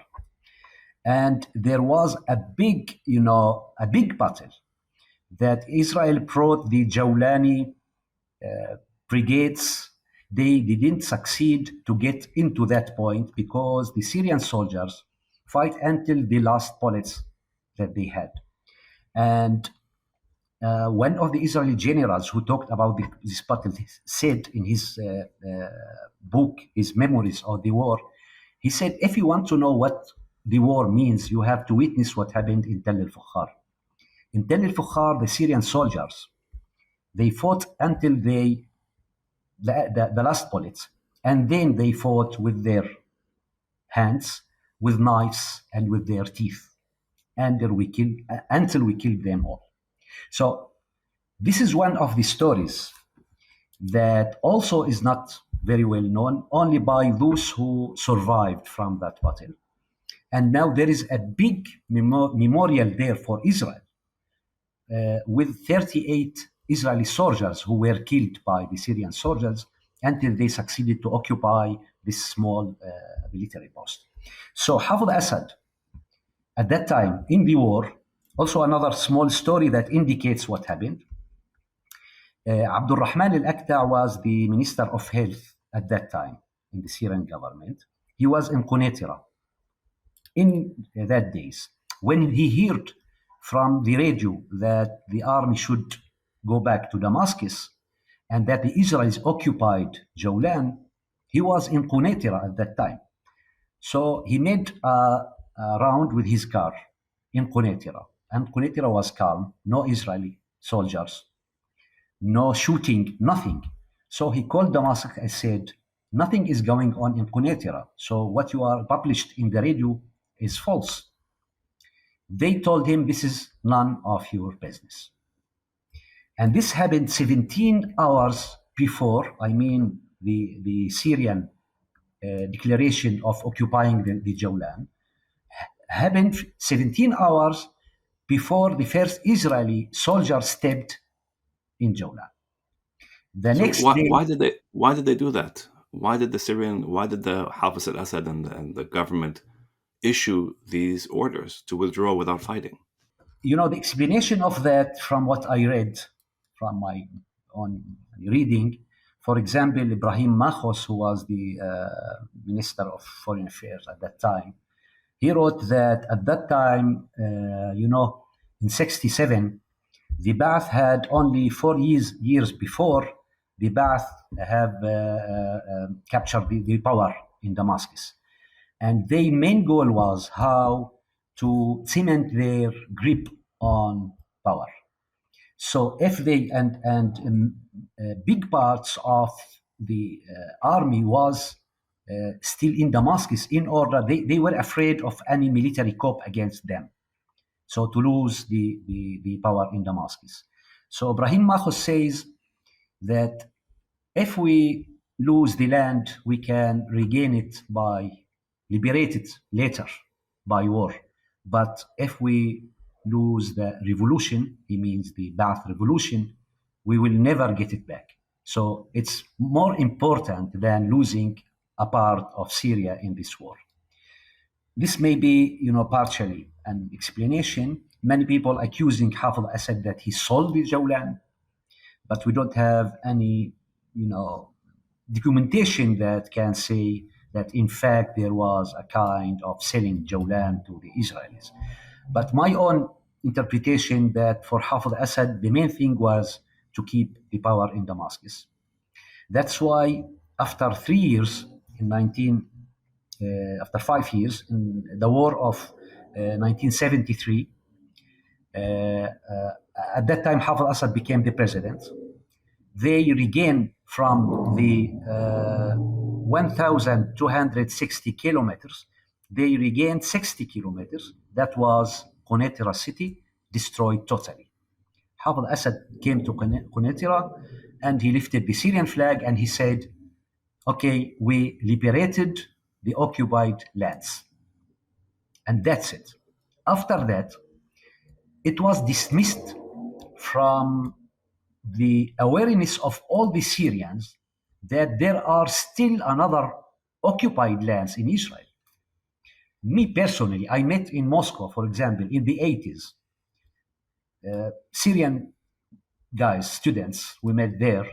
And there was a big battle that Israel brought the Jawlani brigades. They didn't succeed to get into that point because the Syrian soldiers fight until the last bullets that they had. And one of the Israeli generals who talked about this battle said in his book, his memories of the war, he said, if you want to know what the war means, you have to witness what happened in Tel el-Fukhar. In Tel el-Fukhar, the Syrian soldiers, they fought until the last bullets, and then they fought with their hands, with knives, and with their teeth, until we killed them all. So this is one of the stories that also is not very well known, only by those who survived from that battle. And now there is a big memorial there for Israel with 38 Israeli soldiers who were killed by the Syrian soldiers until they succeeded to occupy this small military post. So Hafez Assad, at that time in the war, also another small story that indicates what happened. Abdul Rahman al-Aqta was the Minister of Health at that time in the Syrian government. He was in Quneitra in that days. When he heard from the radio that the army should go back to Damascus and that the Israelis occupied Golan, he was in Quneitra at that time. So he made a round with his car in Quneitra, and Quneitra was calm, no Israeli soldiers, no shooting, nothing. So he called Damascus and said, nothing is going on in Quneitra. So what you are published in the radio is false. They told him, this is none of your business. And this happened 17 hours before, the Syrian declaration of occupying the Golan happened 17 hours before the first Israeli soldier stepped in Golan. The next day, why did they do that? Why did the Hafez al-Assad and the government issue these orders to withdraw without fighting? You know, the explanation of that, from what I read from my own reading, for example, Ibrahim Machos, who was the Minister of Foreign Affairs at that time, he wrote that at that time, in 67, the Ba'ath had only 4 years before, the Ba'ath have captured the power in Damascus. And their main goal was how to cement their grip on power. So if they, big parts of the army was still in Damascus in order, they were afraid of any military coup against them. So to lose the power in Damascus. So Ibrahim Machos says that if we lose the land, we can regain it by liberate it later by war. But if we lose the revolution, he means the Ba'ath revolution, we will never get it back. So it's more important than losing a part of Syria in this war. This may be, partially an explanation. Many people accusing Hafez Assad that he sold the Golan, but we don't have any, documentation that can say that in fact there was a kind of selling Golan to the Israelis. But my own interpretation that for Hafez Assad, the main thing was to keep the power in Damascus. That's why after 3 years, after 5 years, in the war of 1973, at that time Hafez Assad became the president. They regained from the 1,260 kilometers, they regained 60 kilometers. That was Quneitra city, destroyed totally. Hafez Assad came to Quneitra and he lifted the Syrian flag and he said, okay, we liberated the occupied lands. And that's it. After that, it was dismissed from the awareness of all the Syrians that there are still another occupied lands in Israel. Me personally, I met in Moscow, for example, in the 80s, Syrian guys, students, we met there.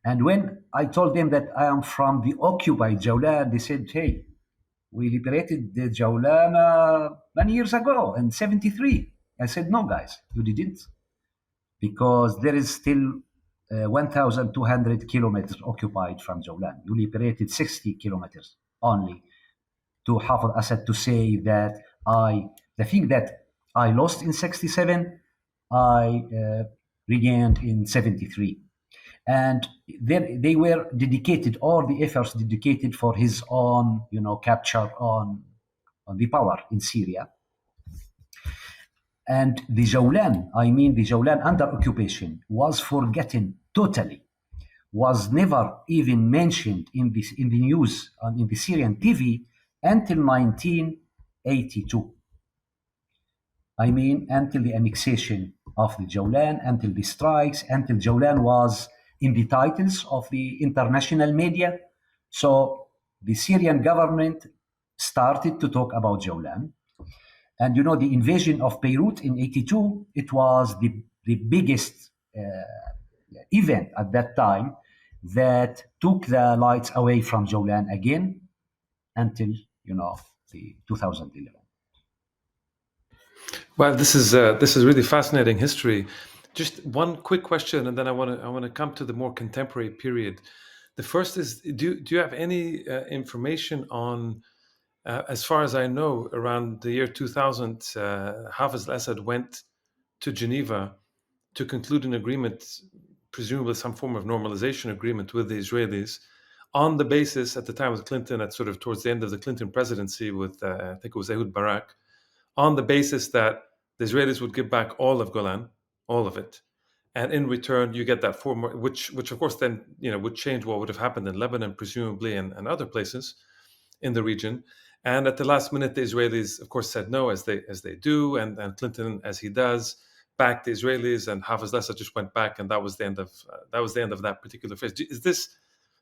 And when I told them that I am from the occupied Golan, they said, hey, we liberated the Jawlan many years ago in 73. I said, no, guys, you didn't. Because there is still 1,200 kilometers occupied from Jawlan. You liberated 60 kilometers only to Hafez Assad to say that the thing that I lost in 67, I regained in 73. And they were dedicated, all the efforts dedicated for his own, capture on the power in Syria. And the Jawlan under occupation, was forgotten totally, was never even mentioned in the news, in the Syrian TV until 1982. Until the annexation of the Jawlan, until the strikes, until Jawlan was in the titles of the international media. So the Syrian government started to talk about Jawlan. And the invasion of Beirut in 82, it was the biggest event at that time that took the lights away from Jawlan again until, the 2011. Well, this is really fascinating history. Just one quick question, and then I want to come to the more contemporary period. The first is, do you have any information on, as far as I know, around the year 2000, Hafez al-Assad went to Geneva to conclude an agreement, presumably some form of normalization agreement with the Israelis, on the basis at the time with Clinton, at sort of towards the end of the Clinton presidency with, I think it was Ehud Barak, on the basis that the Israelis would give back all of Golan, all of it, and in return you get that form, which of course then would change what would have happened in Lebanon, presumably, and other places in the region. And at the last minute, the Israelis, of course, said no, as they do, and Clinton, as he does, backed the Israelis, and Hafez al-Assad just went back, and that was the end of that particular phase. Is this?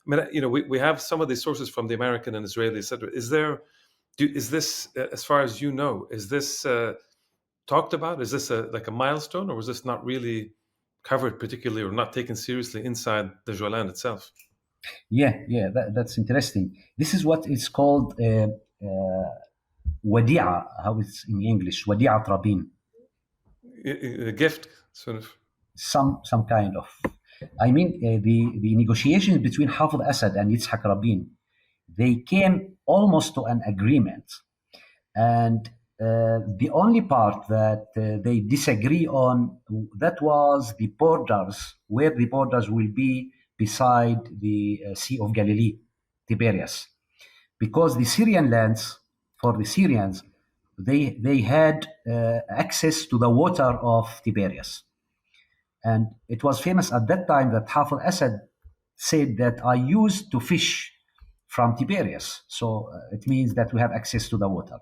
I mean, we have some of these sources from the American and Israeli, etc. Is this, as far as you know, is this talked about? Is this like a milestone, or was this not really covered particularly, or not taken seriously inside the Jolan itself? Yeah, that's interesting. This is what is called wadi'a, how it's in English, wadi'a Rabin. A gift, sort of. Some kind of. The negotiations between Hafez Assad and Yitzhak Rabin, they came almost to an agreement. And the only part that they disagree on, that was the borders, where the borders will be beside the Sea of Galilee, Tiberias. Because the Syrian lands, for the Syrians, they had access to the water of Tiberias. And it was famous at that time that Hafez Assad said that I used to fish from Tiberias. So it means that we have access to the water.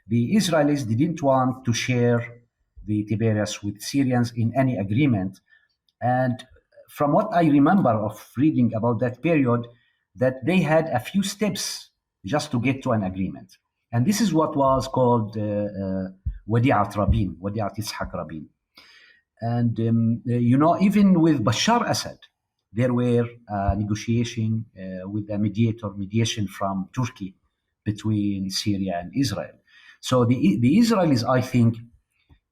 The Israelis didn't want to share the Tiberias with Syrians in any agreement. And from what I remember of reading about that period, that they had a few steps just to get to an agreement. And this is what was called Wadi'at Rabin, Wadi'at Yitzhak Rabin. And, even with Bashar Assad, there were negotiation with a mediation from Turkey between Syria and Israel. So the Israelis, I think,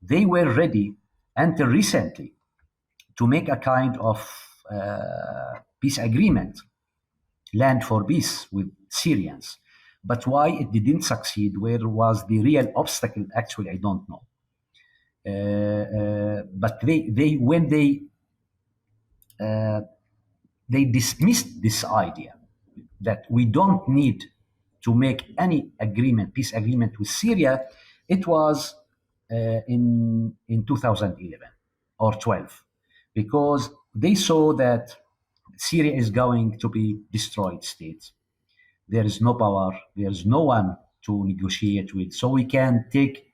they were ready until recently to make a kind of peace agreement, land for peace with Syrians. But why it didn't succeed, where was the real obstacle, actually, I don't know. But when they dismissed this idea that we don't need to make any peace agreement with Syria, it was in 2011 or 12, because they saw that Syria is going to be destroyed state. There is no power, there is no one to negotiate with, so we can take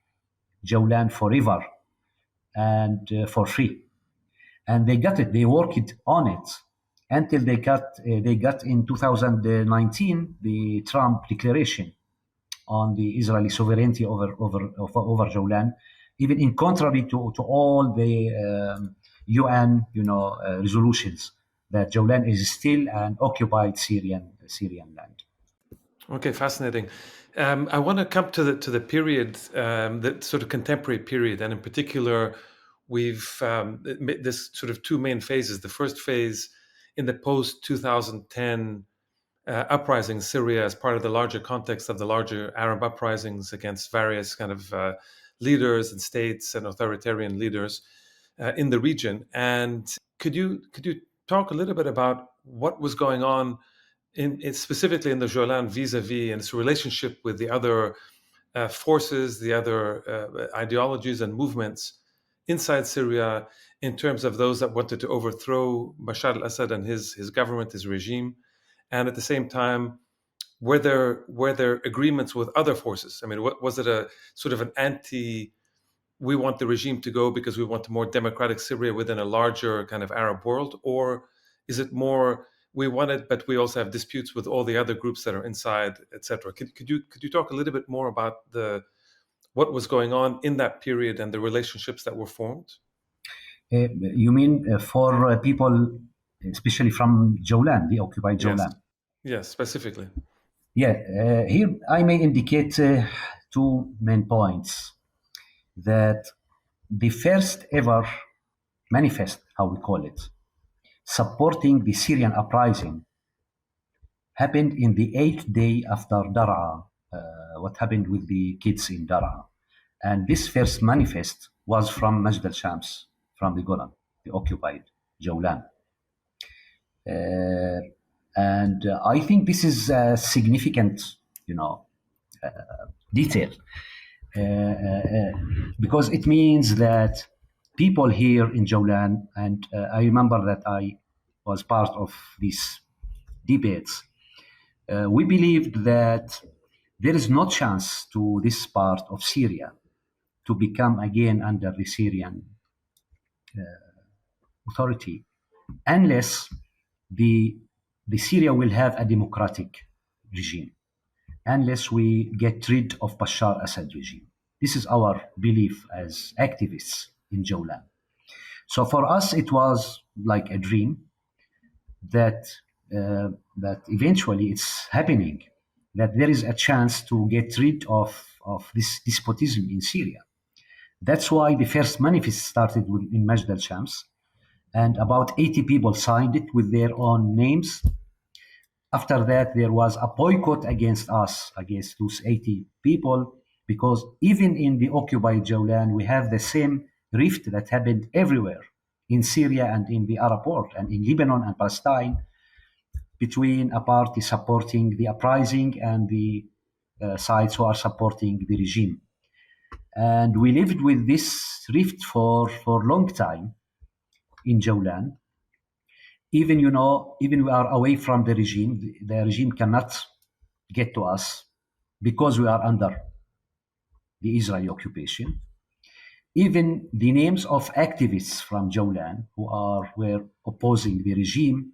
Jawlan forever and for free. And they got it, they worked on it until they got in 2019 the Trump declaration on the Israeli sovereignty over Jawlan, even in contrary to all the UN resolutions, that Jawlan is still an occupied Syrian land. Okay, fascinating. I want to come to the period, the sort of contemporary period, and in particular, we've this sort of two main phases. The first phase in the post 2010 uprising in Syria as part of the larger context of the larger Arab uprisings against various kind of leaders and states and authoritarian leaders in the region. And could you talk a little bit about what was going on specifically in the Golan vis-a-vis and its relationship with the other forces, the other ideologies and movements inside Syria, in terms of those that wanted to overthrow Bashar al-Assad and his government, his regime, and at the same time, were there agreements with other forces? I mean, was it a sort of an anti? We want the regime to go because we want a more democratic Syria within a larger kind of Arab world, or is it more we want it, but we also have disputes with all the other groups that are inside, etc. Could you talk a little bit more about what was going on in that period and the relationships that were formed? You mean for people, especially from Jolan, the occupied Jolan? Yes, specifically. Yeah, here I may indicate two main points. That the first ever manifest, how we call it, supporting the Syrian uprising happened in the 8th day after Dar'a, what happened with the kids in Dar'a. And this first manifest was from Majd al-Shams, from the Golan, the occupied Jolan. And I think this is a significant, detail. Because it means that people here in Jolan, and I remember that I was part of these debates, we believed that there is no chance to this part of Syria to become again under the Syrian authority unless the Syria will have a democratic regime, unless we get rid of Bashar Assad regime. This is our belief as activists in Jolan. So for us, it was like a dream that eventually it's happening, that there is a chance to get rid of this despotism in Syria. That's why the first manifest started in Majd al-Shams, and about 80 people signed it with their own names. After that, there was a boycott against us, against those 80 people, because even in the occupied Jolan, we have the same rift that happened everywhere in Syria and in the Arab world and in Lebanon and Palestine, between a party supporting the uprising and the sides who are supporting the regime. And we lived with this rift for a long time in Jolan. Even we are away from the regime cannot get to us because we are under the Israeli occupation. Even the names of activists from Jolan who were opposing the regime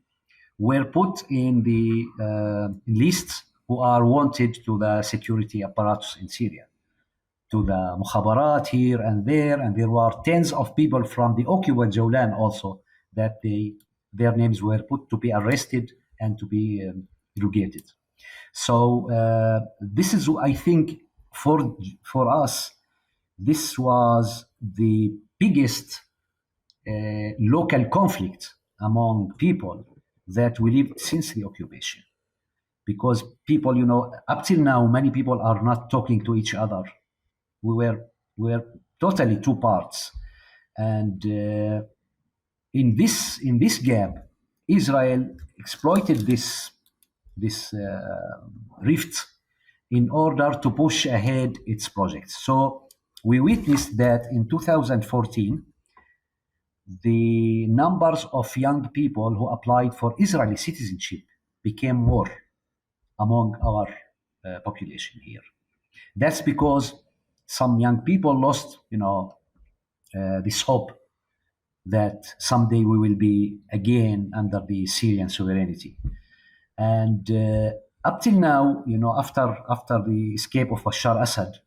were put in the lists who are wanted to the security apparatus in Syria, to the mukhabarat here and there were tens of people from the occupied Jolan also that their names were put to be arrested and to be irrogated. So this is, I think, for us, this was the biggest local conflict among people that we lived since the occupation. Because people, up till now, many people are not talking to each other. We were totally two parts. And in this gap, Israel exploited this rift in order to push ahead its projects. So we witnessed that in 2014, the numbers of young people who applied for Israeli citizenship became more among our population here. That's because some young people lost, this hope that someday we will be again under the Syrian sovereignty. And up till now, after the escape of Bashar Assad,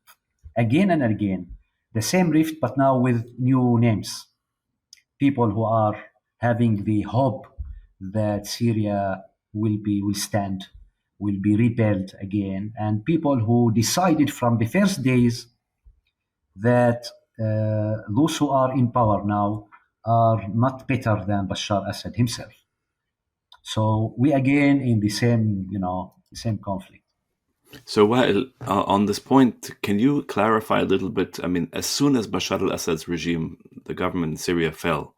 again and again, the same rift, but now with new names. People who are having the hope that Syria will stand will be rebuilt again, and people who decided from the first days that those who are in power now are not better than Bashar Assad himself. So we again in the same, the same conflict. So, Wael, on this point, can you clarify a little bit? I mean, as soon as Bashar al-Assad's regime, the government in Syria fell,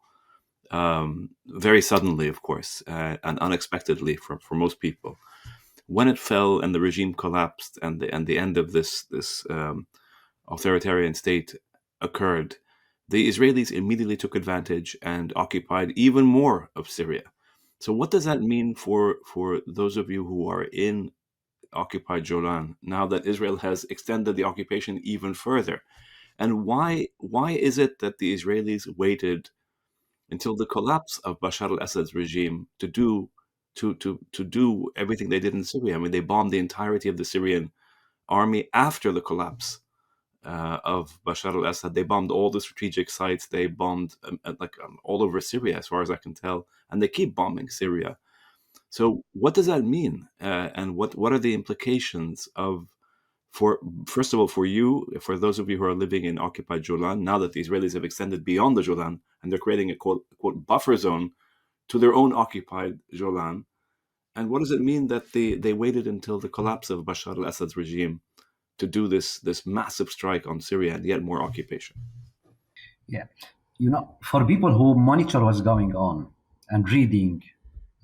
very suddenly, of course, and unexpectedly for most people, when it fell and the regime collapsed and the end of this authoritarian state occurred, the Israelis immediately took advantage and occupied even more of Syria. So, what does that mean for those of you who are in occupied Golan now that Israel has extended the occupation even further? And why is it that the Israelis waited until the collapse of Bashar al-Assad's regime to do everything they did in Syria? I mean, they bombed the entirety of the Syrian army after the collapse of Bashar al-Assad. They bombed all the strategic sites. They bombed all over Syria, as far as I can tell, and they keep bombing Syria. So, what does that mean, and what are the implications first of all, for you, for those of you who are living in occupied Golan, now that the Israelis have extended beyond the Golan and they're creating a quote buffer zone to their own occupied Golan, and what does it mean that they waited until the collapse of Bashar al-Assad's regime to do this massive strike on Syria and yet more occupation? Yeah. For people who monitor what's going on and reading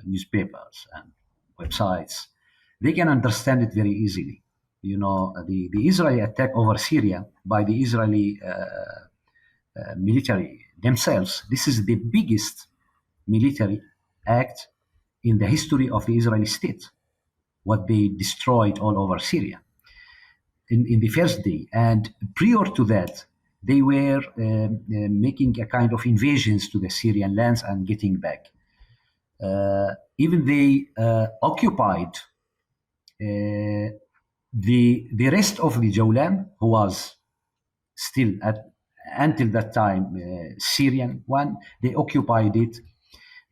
newspapers and websites, they can understand it very easily. The Israeli attack over Syria by the Israeli military themselves, this is the biggest military act in the history of the Israeli state, what they destroyed all over Syria in the first day. And prior to that, they were making a kind of invasions to the Syrian lands and getting back. Even they occupied the rest of the Golan, who was still until that time Syrian one. They occupied it.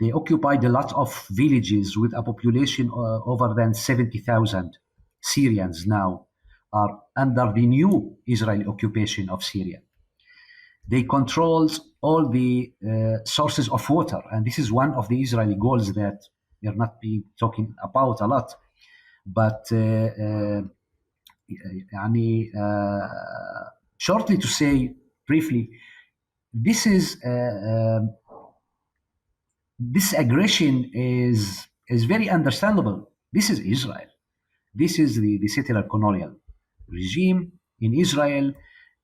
They occupied a lot of villages with a population over than 70,000 Syrians now are under the new Israeli occupation of Syria. They controlled all the sources of water, and this is one of the Israeli goals that we are not being talking about a lot. But shortly to say briefly, this is this aggression is very understandable. This is Israel. This is the settler colonial regime in Israel.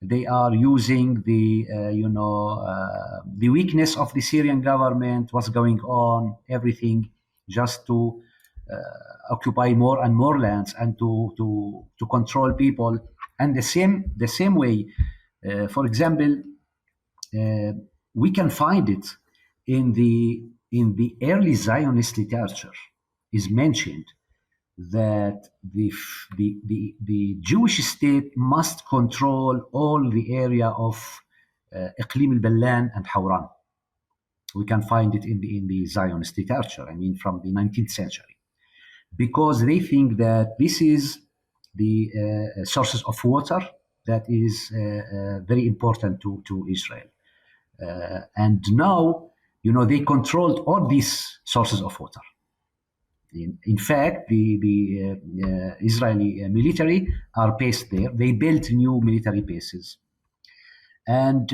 They are using the weakness of the Syrian government, what's going on, everything, just to occupy more and more lands and to control people. And the same way, for example, we can find it in the early Zionist literature. Is mentioned that the Jewish state must control all the area of Iqlim al-Ballan and Hawran. We can find it in the Zionist literature, from the 19th century, because they think that this is the sources of water that is very important to Israel. And now, they controlled all these sources of water. In fact, the Israeli military are based there. They built new military bases, and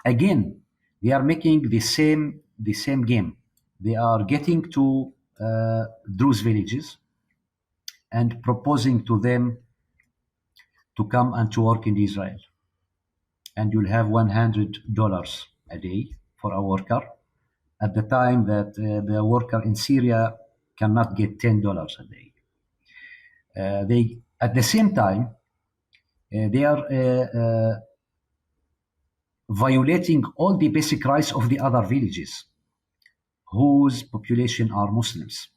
again, they are making the same game. They are getting to Druze villages and proposing to them to come and to work in Israel, and you'll have $100 a day for a worker. At the time that the worker in Syria cannot get $10 a day. They, at the same time, they are violating all the basic rights of the other villages whose population are Muslims.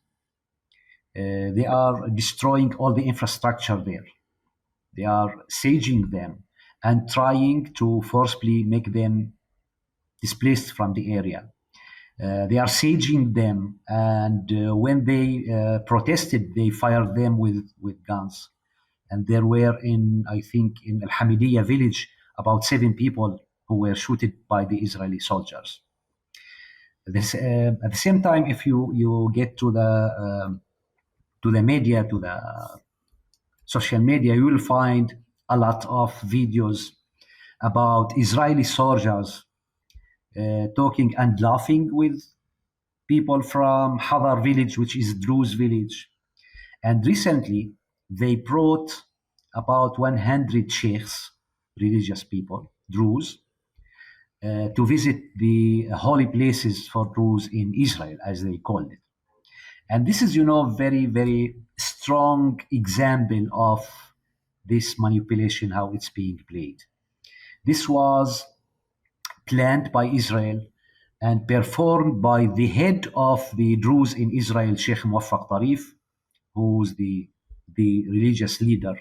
They are destroying all the infrastructure there. They are sieging them and trying to forcibly make them displaced from the area. They are sieging them, and when they protested, they fired them with guns. And there were I think, in Al Hamidiyya village, about 7 people who were shot by the Israeli soldiers. At the same time, if you get to the media, to the social media, you will find a lot of videos about Israeli soldiers talking and laughing with people from Hadar village, which is Druze village. And recently, they brought about 100 sheikhs, religious people, Druze, to visit the holy places for Druze in Israel, as they called it. And this is, very, very strong example of this manipulation, how it's being played. This was planned by Israel and performed by the head of the Druze in Israel, Sheikh Muwaffaq Tarif, who's the religious leader.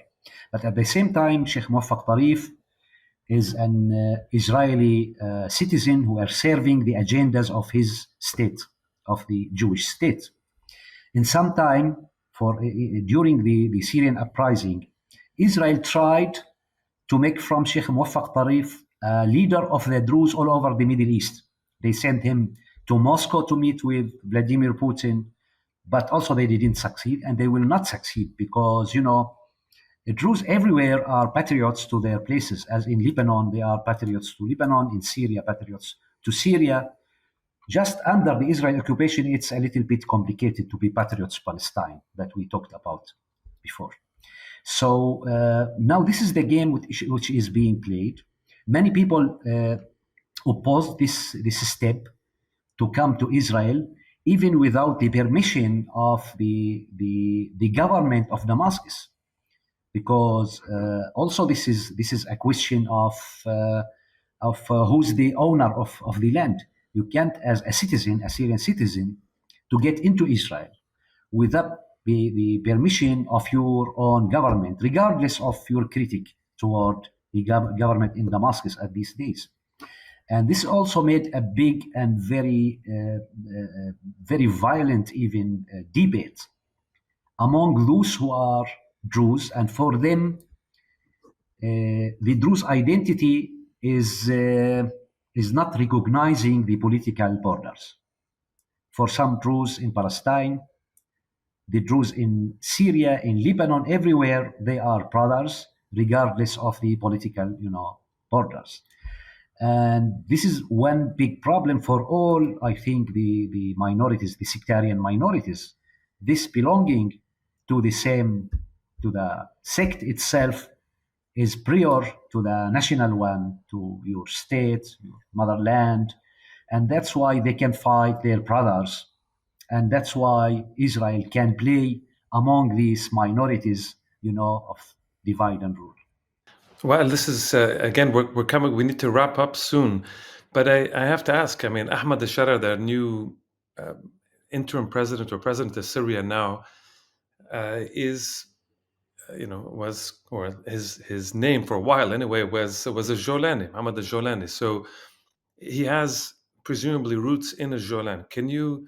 But at the same time, Sheikh Muwaffaq Tarif is an Israeli citizen who are serving the agendas of his state, of the Jewish state. In some time, during the Syrian uprising, Israel tried to make from Sheikh Muwaffaq Tarif a leader of the Druze all over the Middle East. They sent him to Moscow to meet with Vladimir Putin, but also they didn't succeed, and they will not succeed because, the Druze everywhere are patriots to their places, as in Lebanon, they are patriots to Lebanon, in Syria, patriots to Syria. Just under the Israel occupation, it's a little bit complicated to be patriots Palestine that we talked about before. So now this is the game which is being played. Many people opposed this step to come to Israel, even without the permission of the government of Damascus, because also this is a question of who's the owner of the land. You can't, as a citizen, a Syrian citizen, to get into Israel without the permission of your own government, regardless of your critique toward the government in Damascus at these days. And this also made a big and very violent even debate among those who are Druze, and for them, the Druze identity is not recognizing the political borders. For some Druze in Palestine, the Druze in Syria, in Lebanon, everywhere, they are brothers, regardless of the political, borders. And this is one big problem for all, I think, the minorities, the sectarian minorities. This belonging to the sect itself is prior to the national one, to your state, your motherland. And that's why they can fight their brothers. And that's why Israel can play among these minorities, of divide and rule. Well, this is again, we're coming. We need to wrap up soon, but I have to ask. I mean, Ahmad al-Sharaa, the new interim president or president of Syria now, is, was, or his name for a while anyway was a Jolani, Ahmad al-Jolani. So he has presumably roots in a Jolan. Can you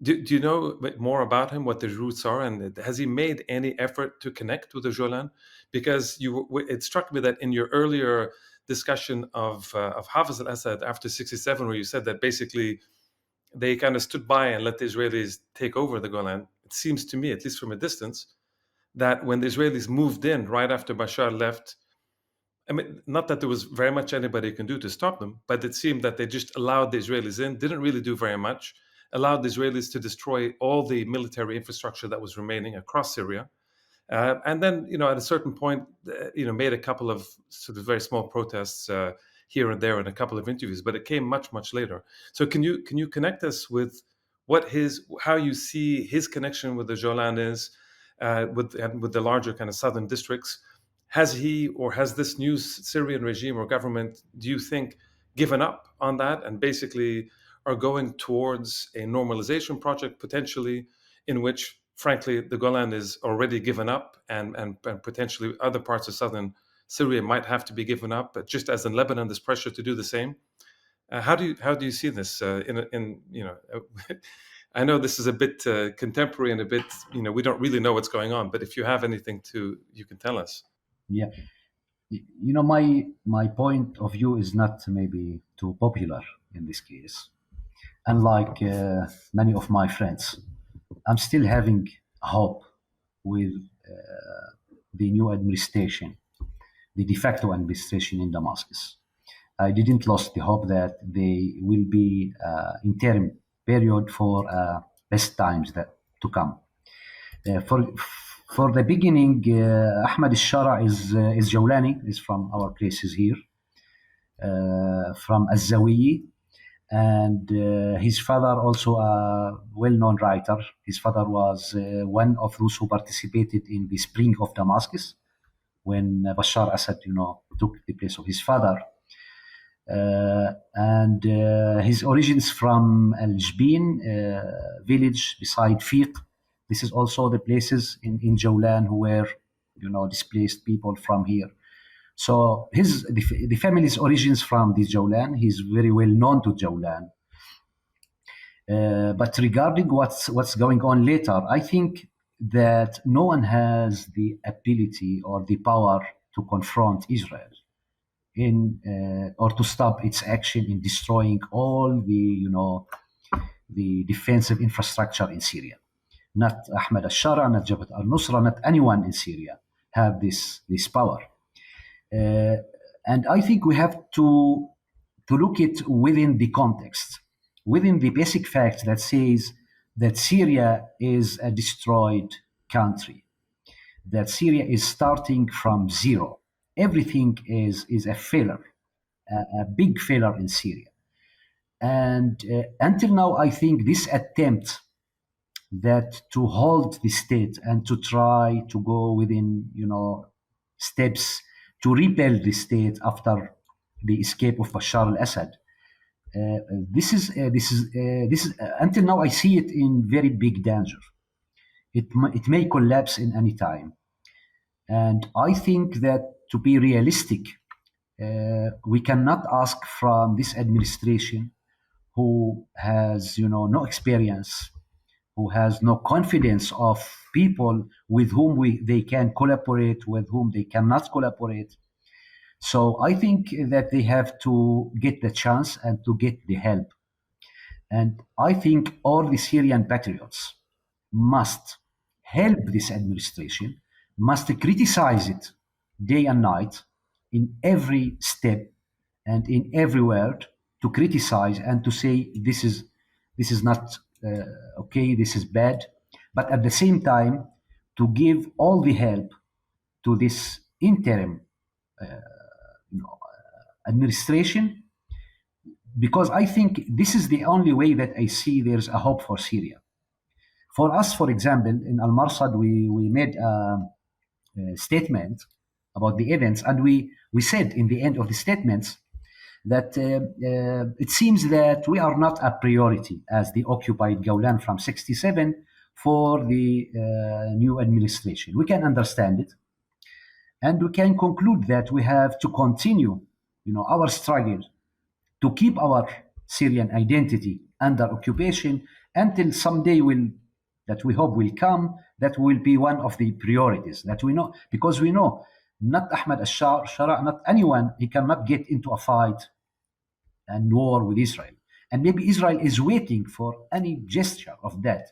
do you know more about him, what the roots are, and has he made any effort to connect with the Jolan? Because it struck me that in your earlier discussion of Hafiz al-Assad after 67, where you said that basically they kind of stood by and let the Israelis take over the Golan. It seems to me, at least from a distance, that when the Israelis moved in right after Bashar left, I mean, not that there was very much anybody can do to stop them, but it seemed that they just allowed the Israelis in, didn't really do very much, allowed the Israelis to destroy all the military infrastructure that was remaining across Syria. And then, at a certain point, made a couple of sort of very small protests here and there and a couple of interviews, but it came much, much later. So can you connect us with how you see his connection with the Jolan is, with the larger kind of southern districts? Has he, or has this new Syrian regime or government, do you think, given up on that and basically are going towards a normalization project potentially, in which, frankly, the Golan is already given up and potentially other parts of southern Syria might have to be given up, but just as in Lebanon, there's pressure to do the same? How do you see this in I know this is a bit contemporary and a bit we don't really know what's going on, but if you have anything you can tell us. Yeah, my point of view is not maybe too popular in this case. Unlike many of my friends, I'm still having hope with the new administration, the de facto administration in Damascus. I didn't lose the hope that they will be interim period for best times that to come. For the beginning, Ahmad al-Shara is Jawlani, is from our places here, from Az-Zawiyi, and his father also a well-known writer. His father was one of those who participated in the Spring of Damascus when Bashar Assad, took the place of his father. And his origins from Al-Jbin village beside Fiq. This is also the places in Jawlan who were, displaced people from here. So the family's origins from this Jawlan. He's very well known to Jawlan. But regarding what's going on later, I think that no one has the ability or the power to confront Israel or to stop its action in destroying all the defensive infrastructure in Syria. Not Ahmad al-Shara, not Jabhat al-Nusra, not anyone in Syria have this power. And I think we have to look it within the context, within the basic fact that says that Syria is a destroyed country, that Syria is starting from zero. Everything is a failure, a big failure in Syria. And until now, I think this attempt that to hold the state and to try to go within, steps to rebuild the state after the escape of Bashar al-Assad. This is until now I see it in very big danger. It may collapse in any time, and I think that to be realistic, we cannot ask from this administration, who has no experience, who has no confidence of people with whom they can collaborate, with whom they cannot collaborate. So I think that they have to get the chance and to get the help. And I think all the Syrian patriots must help this administration, must criticize it day and night in every step and in every word, to criticize and to say this is not okay, this is bad, but at the same time to give all the help to this interim administration, because I think this is the only way that I see there's a hope for Syria. For us, for example, in Al-Marsad, we made a statement about the events, and we said in the end of the statements that it seems that we are not a priority as the occupied Golan from 67 for the new administration. We can understand it, and we can conclude that we have to continue, our struggle to keep our Syrian identity under occupation until someday that we hope will come, that will be one of the priorities that we know, because we know not Ahmad al-Shara, not anyone, he cannot get into a fight and war with Israel. And maybe Israel is waiting for any gesture of that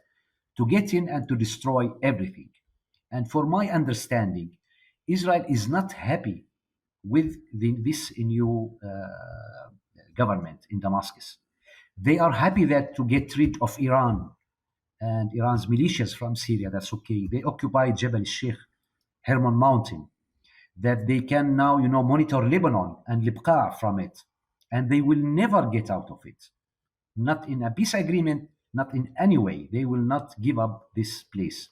to get in and to destroy everything. And for my understanding, Israel is not happy with this new government in Damascus. They are happy that to get rid of Iran and Iran's militias from Syria. That's okay. They occupied Jebel al-Sheikh, Hermon Mountain, that they can now, monitor Lebanon and Libqa from it. And they will never get out of it. Not in a peace agreement, not in any way. They will not give up this place.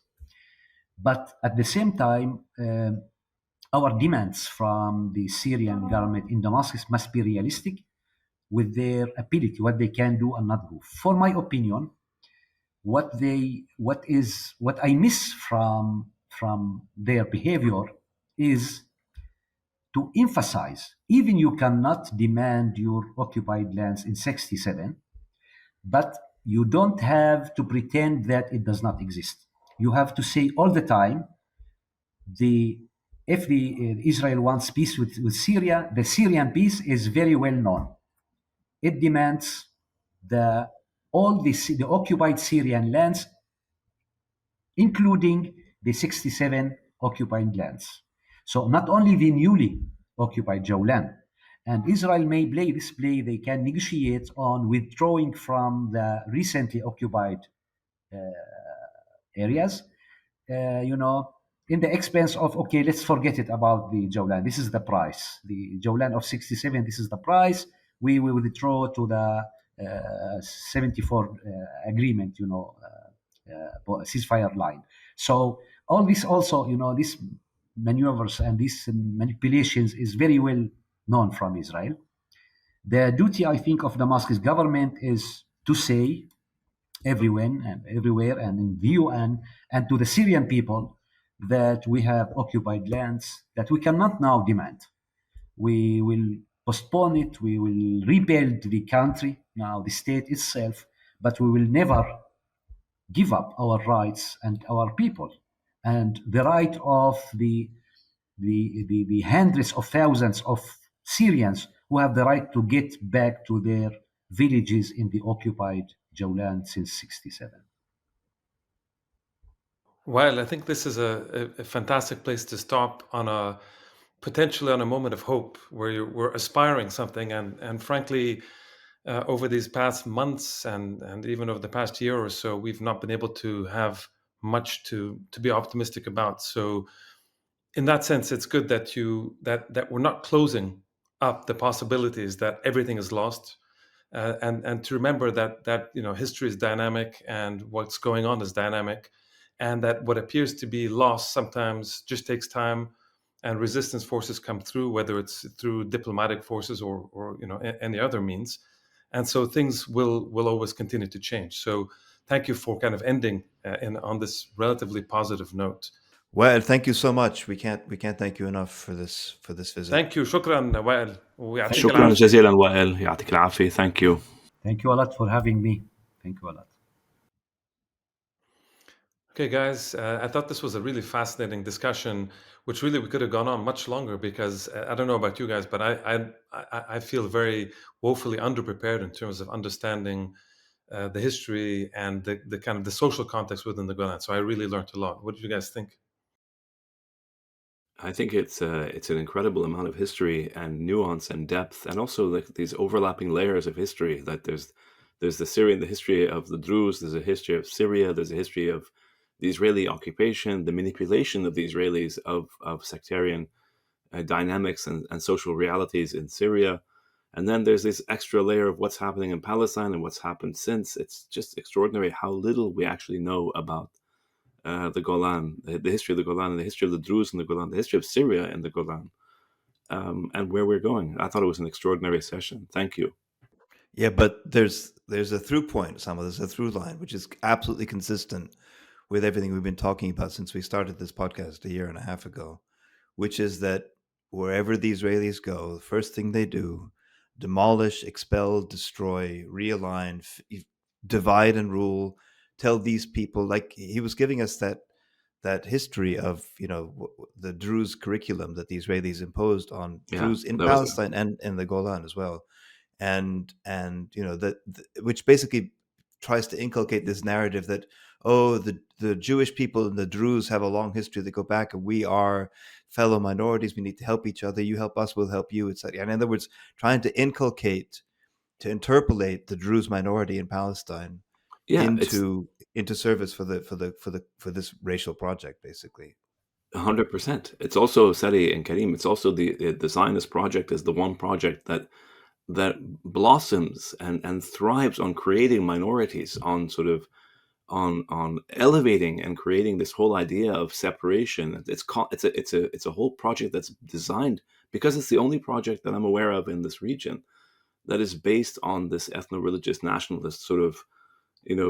But at the same time, our demands from the Syrian government in Damascus must be realistic with their ability, what they can do and not do. For my opinion, what I miss from their behavior is to emphasize, even you cannot demand your occupied lands in 67, but you don't have to pretend that it does not exist. You have to say all the time, the if the Israel wants peace with Syria, the Syrian peace is very well known. It demands the all the occupied Syrian lands, including the 67 occupied lands. So not only the newly occupied Golan, and Israel may play this play, they can negotiate on withdrawing from the recently occupied areas, you know, in the expense of, okay, let's forget it about the Golan. This is the price. The Golan of 67, this is the price. We will withdraw to the 74 agreement, ceasefire line. So all this also, these maneuvers and these manipulations is very well known from Israel. The duty, I think, of Damascus government is to say everywhere and in view and to the Syrian people that we have occupied lands that we cannot now demand. We will postpone it. We will rebuild the country, now the state itself, but we will never give up our rights and our people and the right of the hundreds of thousands of Syrians who have the right to get back to their villages in the occupied Golan since 67. Well, I think this is a fantastic place to stop on a potentially on a moment of hope where we're aspiring something. And frankly, over these past months and even over the past year or so, we've not been able to have much to be optimistic about. So in that sense, it's good that that we're not closing up the possibilities that everything is lost, and to remember that history is dynamic and what's going on is dynamic, and that what appears to be lost sometimes just takes time, and resistance forces come through, whether it's through diplomatic forces or any other means, and so things will always continue to change. So thank you for kind of ending on this relatively positive note. Well, thank you so much. We can't thank you enough for this visit. Thank you. شكرا وائل ويعطيك شكرا العافية. جزيلا وائل يعطيك العافية. Thank you. Thank you a lot for having me. Thank you a lot. Okay, guys, I thought this was a really fascinating discussion, which really we could have gone on much longer because I don't know about you guys, but I feel very woefully underprepared in terms of understanding the history and the kind of the social context within the Golan. So I really learned a lot. What did you guys think? I think it's an incredible amount of history and nuance and depth, and also like these overlapping layers of history. That there's the history of the Druze, there's a history of Syria, there's a history of the Israeli occupation, the manipulation of the Israelis of sectarian dynamics and social realities in Syria, and then there's this extra layer of what's happening in Palestine and what's happened since. It's just extraordinary how little we actually know about the Golan, the history of the Golan, and the history of the Druze and the Golan, the history of Syria and the Golan, and where we're going. I thought it was an extraordinary session. Thank you. Yeah, but there's a through point, there's a through line, which is absolutely consistent with everything we've been talking about since we started this podcast a year and a half ago, which is that wherever the Israelis go, the first thing they do, demolish, expel, destroy, realign, divide and rule, tell these people, like he was giving us that history of the Druze curriculum that the Israelis imposed on Druze in Palestine and in the Golan as well, and which basically tries to inculcate this narrative that the Jewish people and the Druze have a long history that go back, and we are fellow minorities. We need to help each other. You help us, we'll help you, etc. And in other words, trying to interpolate the Druze minority in Palestine into service for this racial project, basically. 100%. It's also Sadi and Karim. It's also the Zionist project is the one project that blossoms and thrives on creating minorities, on sort of on elevating and creating this whole idea of separation. It's a whole project that's designed, because it's the only project that I'm aware of in this region that is based on this ethno-religious nationalist sort of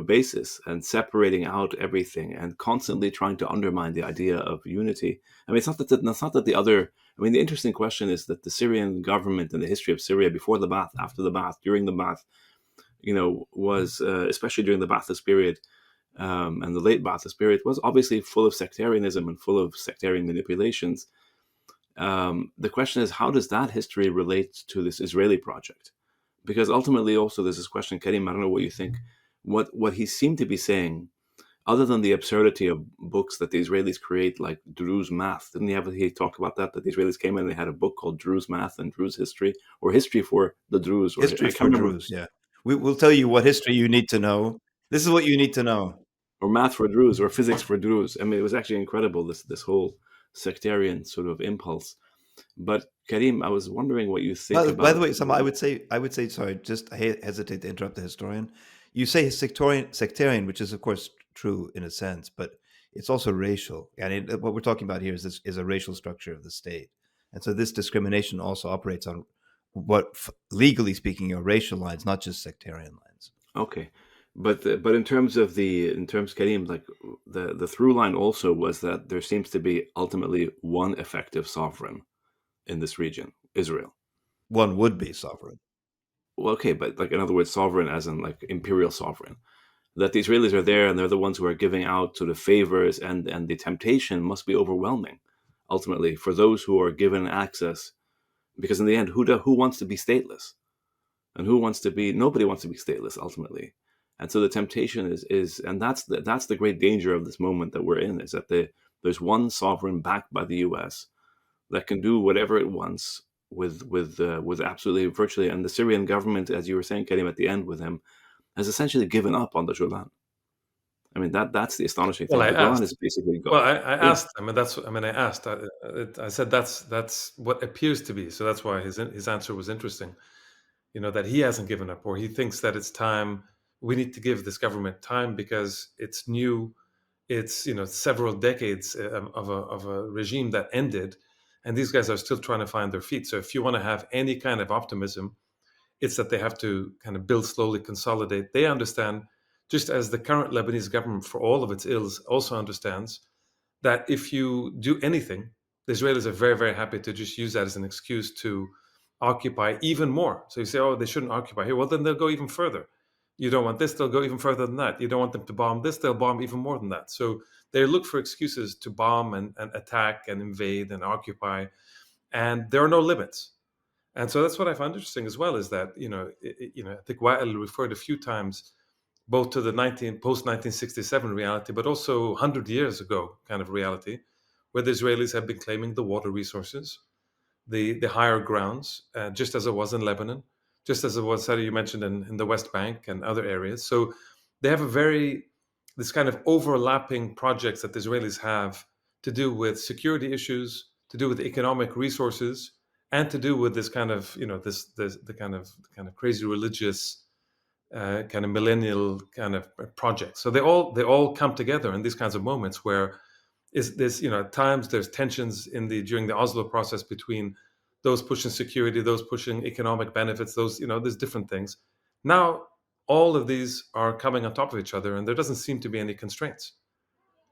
basis, and separating out everything and constantly trying to undermine the idea of unity. I mean, it's not that the other. I mean, the interesting question is that the Syrian government and the history of Syria before the Ba'ath, after the Ba'ath, during the Ba'ath, was especially during the Ba'athist period and the late Ba'athist period, was obviously full of sectarianism and full of sectarian manipulations. The question is, how does that history relate to this Israeli project? Because ultimately, also, there's this question, Karim, I don't know what you think. What he seemed to be saying, other than the absurdity of books that the Israelis create, like Druze math, didn't he talk about that? That the Israelis came in and they had a book called Druze math and Druze history, or history for the Druze, or History I for can't remember, Druze, yeah. We'll tell you what history you need to know. This is what you need to know. or math for Druze, or physics for Druze. I mean, it was actually incredible, this whole sectarian sort of impulse. But Karim, I was wondering what you think By the about. way, Sama, I would say, sorry, just hesitate to interrupt the historian. You say sectarian, which is of course true in a sense, but it's also racial. And what we're talking about here is a racial structure of the state, and so this discrimination also operates on what, legally speaking, are racial lines, not just sectarian lines. Okay, but in terms of Karim, like the through line also was that there seems to be ultimately one effective sovereign in this region, Israel. One would be sovereign. Well, okay, but like in other words, sovereign as in like imperial sovereign. That the Israelis are there and they're the ones who are giving out sort of favors, and the temptation must be overwhelming, ultimately, for those who are given access. Because in the end, who wants to be stateless, and nobody wants to be stateless ultimately. And so the temptation is and that's the great danger of this moment that we're in, is that there's one sovereign backed by the U.S. that can do whatever it wants with absolutely virtually. And the Syrian government, as you were saying, Karim, at the end with him, has essentially given up on the Golan. I mean, that's the astonishing Well, thing. I The Golan asked. is basically Well, gone. I Yeah. asked him, and I asked. I said that's what appears to be. So that's why his answer was interesting. That he hasn't given up, or he thinks that it's time. We need to give this government time because it's new. It's several decades of a regime that ended, and these guys are still trying to find their feet. So if you want to have any kind of optimism, it's that they have to kind of build slowly, consolidate. They understand, just as the current Lebanese government, for all of its ills, also understands that if you do anything, the Israelis are very, very happy to just use that as an excuse to occupy even more. So you say, oh, they shouldn't occupy here. Well, then they'll go even further. You don't want this, they'll go even further than that. You don't want them to bomb this, they'll bomb even more than that. So they look for excuses to bomb and attack and invade and occupy. And there are no limits. And so that's what I found interesting as well, is that, I think Wael referred a few times both to the post 1967 reality, but also 100 years ago kind of reality, where the Israelis have been claiming the water resources, the higher grounds, just as it was in Lebanon, just as it was, Sari, you mentioned, in the West Bank and other areas. So they have this kind of overlapping projects that the Israelis have to do with security issues, to do with economic resources, and to do with this kind of, the kind of crazy religious kind of millennial kind of project. So they all come together in these kinds of moments where is this at times there's tensions during the Oslo process between those pushing security, those pushing economic benefits, there's different things. Now all of these are coming on top of each other, and there doesn't seem to be any constraints.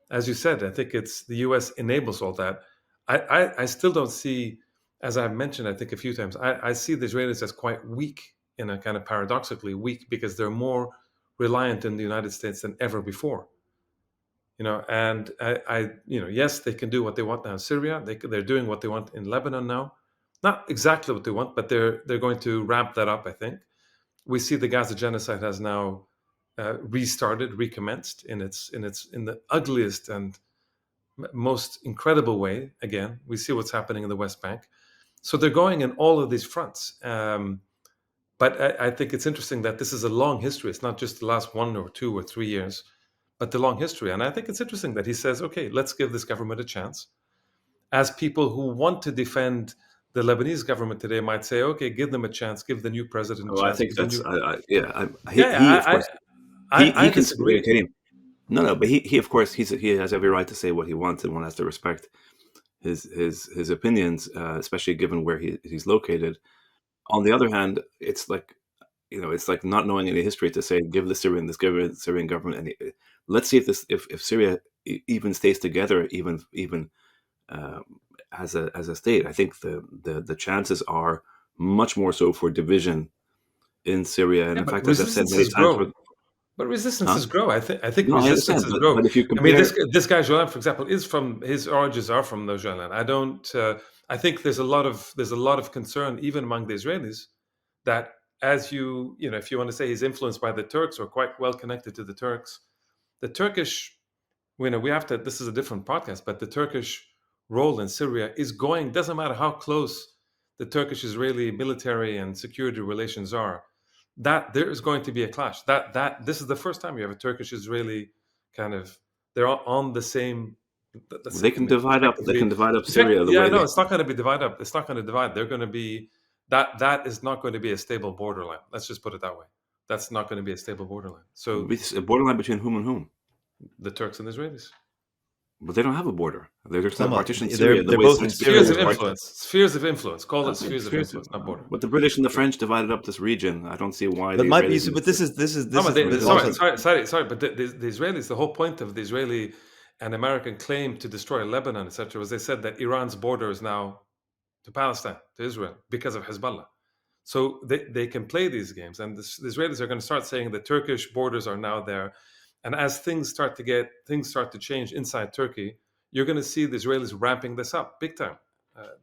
As you said, I think it's the U.S. enables all that. I still don't see, as I've mentioned, I think a few times, I see the Israelis as quite weak, in a kind of paradoxically weak, because they're more reliant on the United States than ever before. And yes, they can do what they want now in Syria. They're doing what they want in Lebanon now. Not exactly what they want, but they're going to ramp that up, I think. We see the Gaza genocide has now restarted, recommenced in the ugliest and most incredible way. Again, we see what's happening in the West Bank. So they're going in all of these fronts. But I think it's interesting that this is a long history. It's not just the last 1 or 2 or 3 years, but the long history. And I think it's interesting that he says, okay, let's give this government a chance. As people who want to defend the Lebanese government today might say, okay, give them a chance, give the new president a Oh, I chance. think Give the that's new, yeah. yeah, He of yeah, course I can disagree. Karim. No, but he of course he has every right to say what he wants, and one has to respect his opinions, especially given where he's located. On the other hand, it's like it's like not knowing any history to say give the Syrian government any. Let's see if Syria even stays together, even as a state. I think the chances are much more so for division in Syria. And Yeah, in but fact, as I've said many resistances times, grow. But huh? resistances grow. I think No, I understand, resistances grow. but if you I mean, compare, this guy Jolan, for example, is from his origins are from those Jolan. I don't. I think there's a lot of concern even among the Israelis that as if you want to say he's influenced by the Turks or quite well connected to the Turks, the Turkish. We have to. This is a different podcast, but the Turkish role in Syria is going. Doesn't matter how close the Turkish-Israeli military and security relations are, that there is going to be a clash. That this is the first time you have a Turkish-Israeli kind of. They're on the same. they can divide up. They Effectively, can divide up Syria the yeah, way no, they. it's not going to be divided up. It's not going to divide. They're going to be that is not going to be a stable borderline. Let's just put it that way. That's not going to be a stable borderline. So It's a borderline between whom and whom. the Turks and the Israelis. But they don't have a border. They're just going Some to of partition they're Syria the they're way both in Syria Spheres Syria, was of right? partitioned. influence. Spheres of influence. Call it Okay, spheres of spheres. influence, not border. But the British and the French divided up this region. I don't see why But the my Israelis. but this is No, but but sorry, also sorry. But the Israelis, the whole point of the Israeli and American claim to destroy Lebanon, etc., was they said that Iran's border is now to Palestine, to Israel, because of Hezbollah. So they can play these games, and the Israelis are going to start saying the Turkish borders are now there, and as things start to change inside Turkey, you're going to see the Israelis ramping this up big time.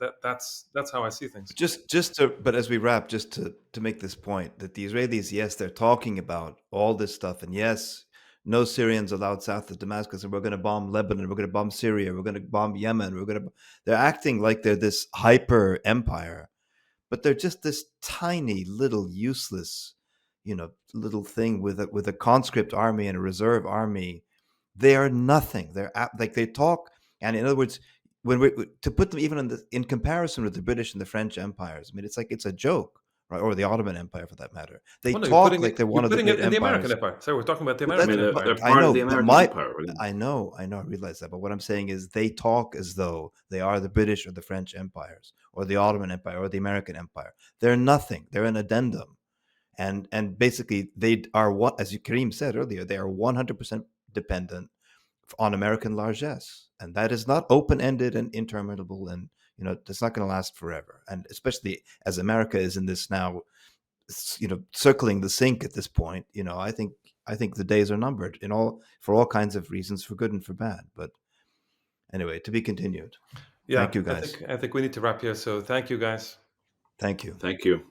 That's how I see things. just to but as we wrap, just to make this point that the Israelis, yes, they're talking about all this stuff, and yes, no Syrians allowed south of Damascus, and we're going to bomb Lebanon, we're going to bomb Syria, we're going to bomb Yemen, they're acting like they're this hyper empire, but they're just this tiny little useless, little thing with a conscript army and a reserve army. They are nothing. Like they talk, and in other words, when we to put them even in comparison with the British and the French empires, I mean, it's like it's a joke, right? Or the Ottoman Empire, for that matter. They Well, no, talk like they're you're one of the putting great it in the American empires. Empire. So we're talking about the But I American mean, Empire. they're I part of know, the but American empire. I know, I realize that. But what I'm saying is, they talk as though they are the British or the French empires, or the Ottoman Empire, or the American Empire. They're nothing. They're an addendum, and basically they are what, as Kareem said earlier, they are 100% dependent on American largesse, and that is not open-ended and interminable, and it's not going to last forever. And especially as America is in this now, circling the sink at this point, I think the days are numbered for all kinds of reasons, for good and for bad. But anyway, to be continued. Yeah, Thank you, guys. I think we need to wrap here. So thank you, guys. Thank you. Thank you.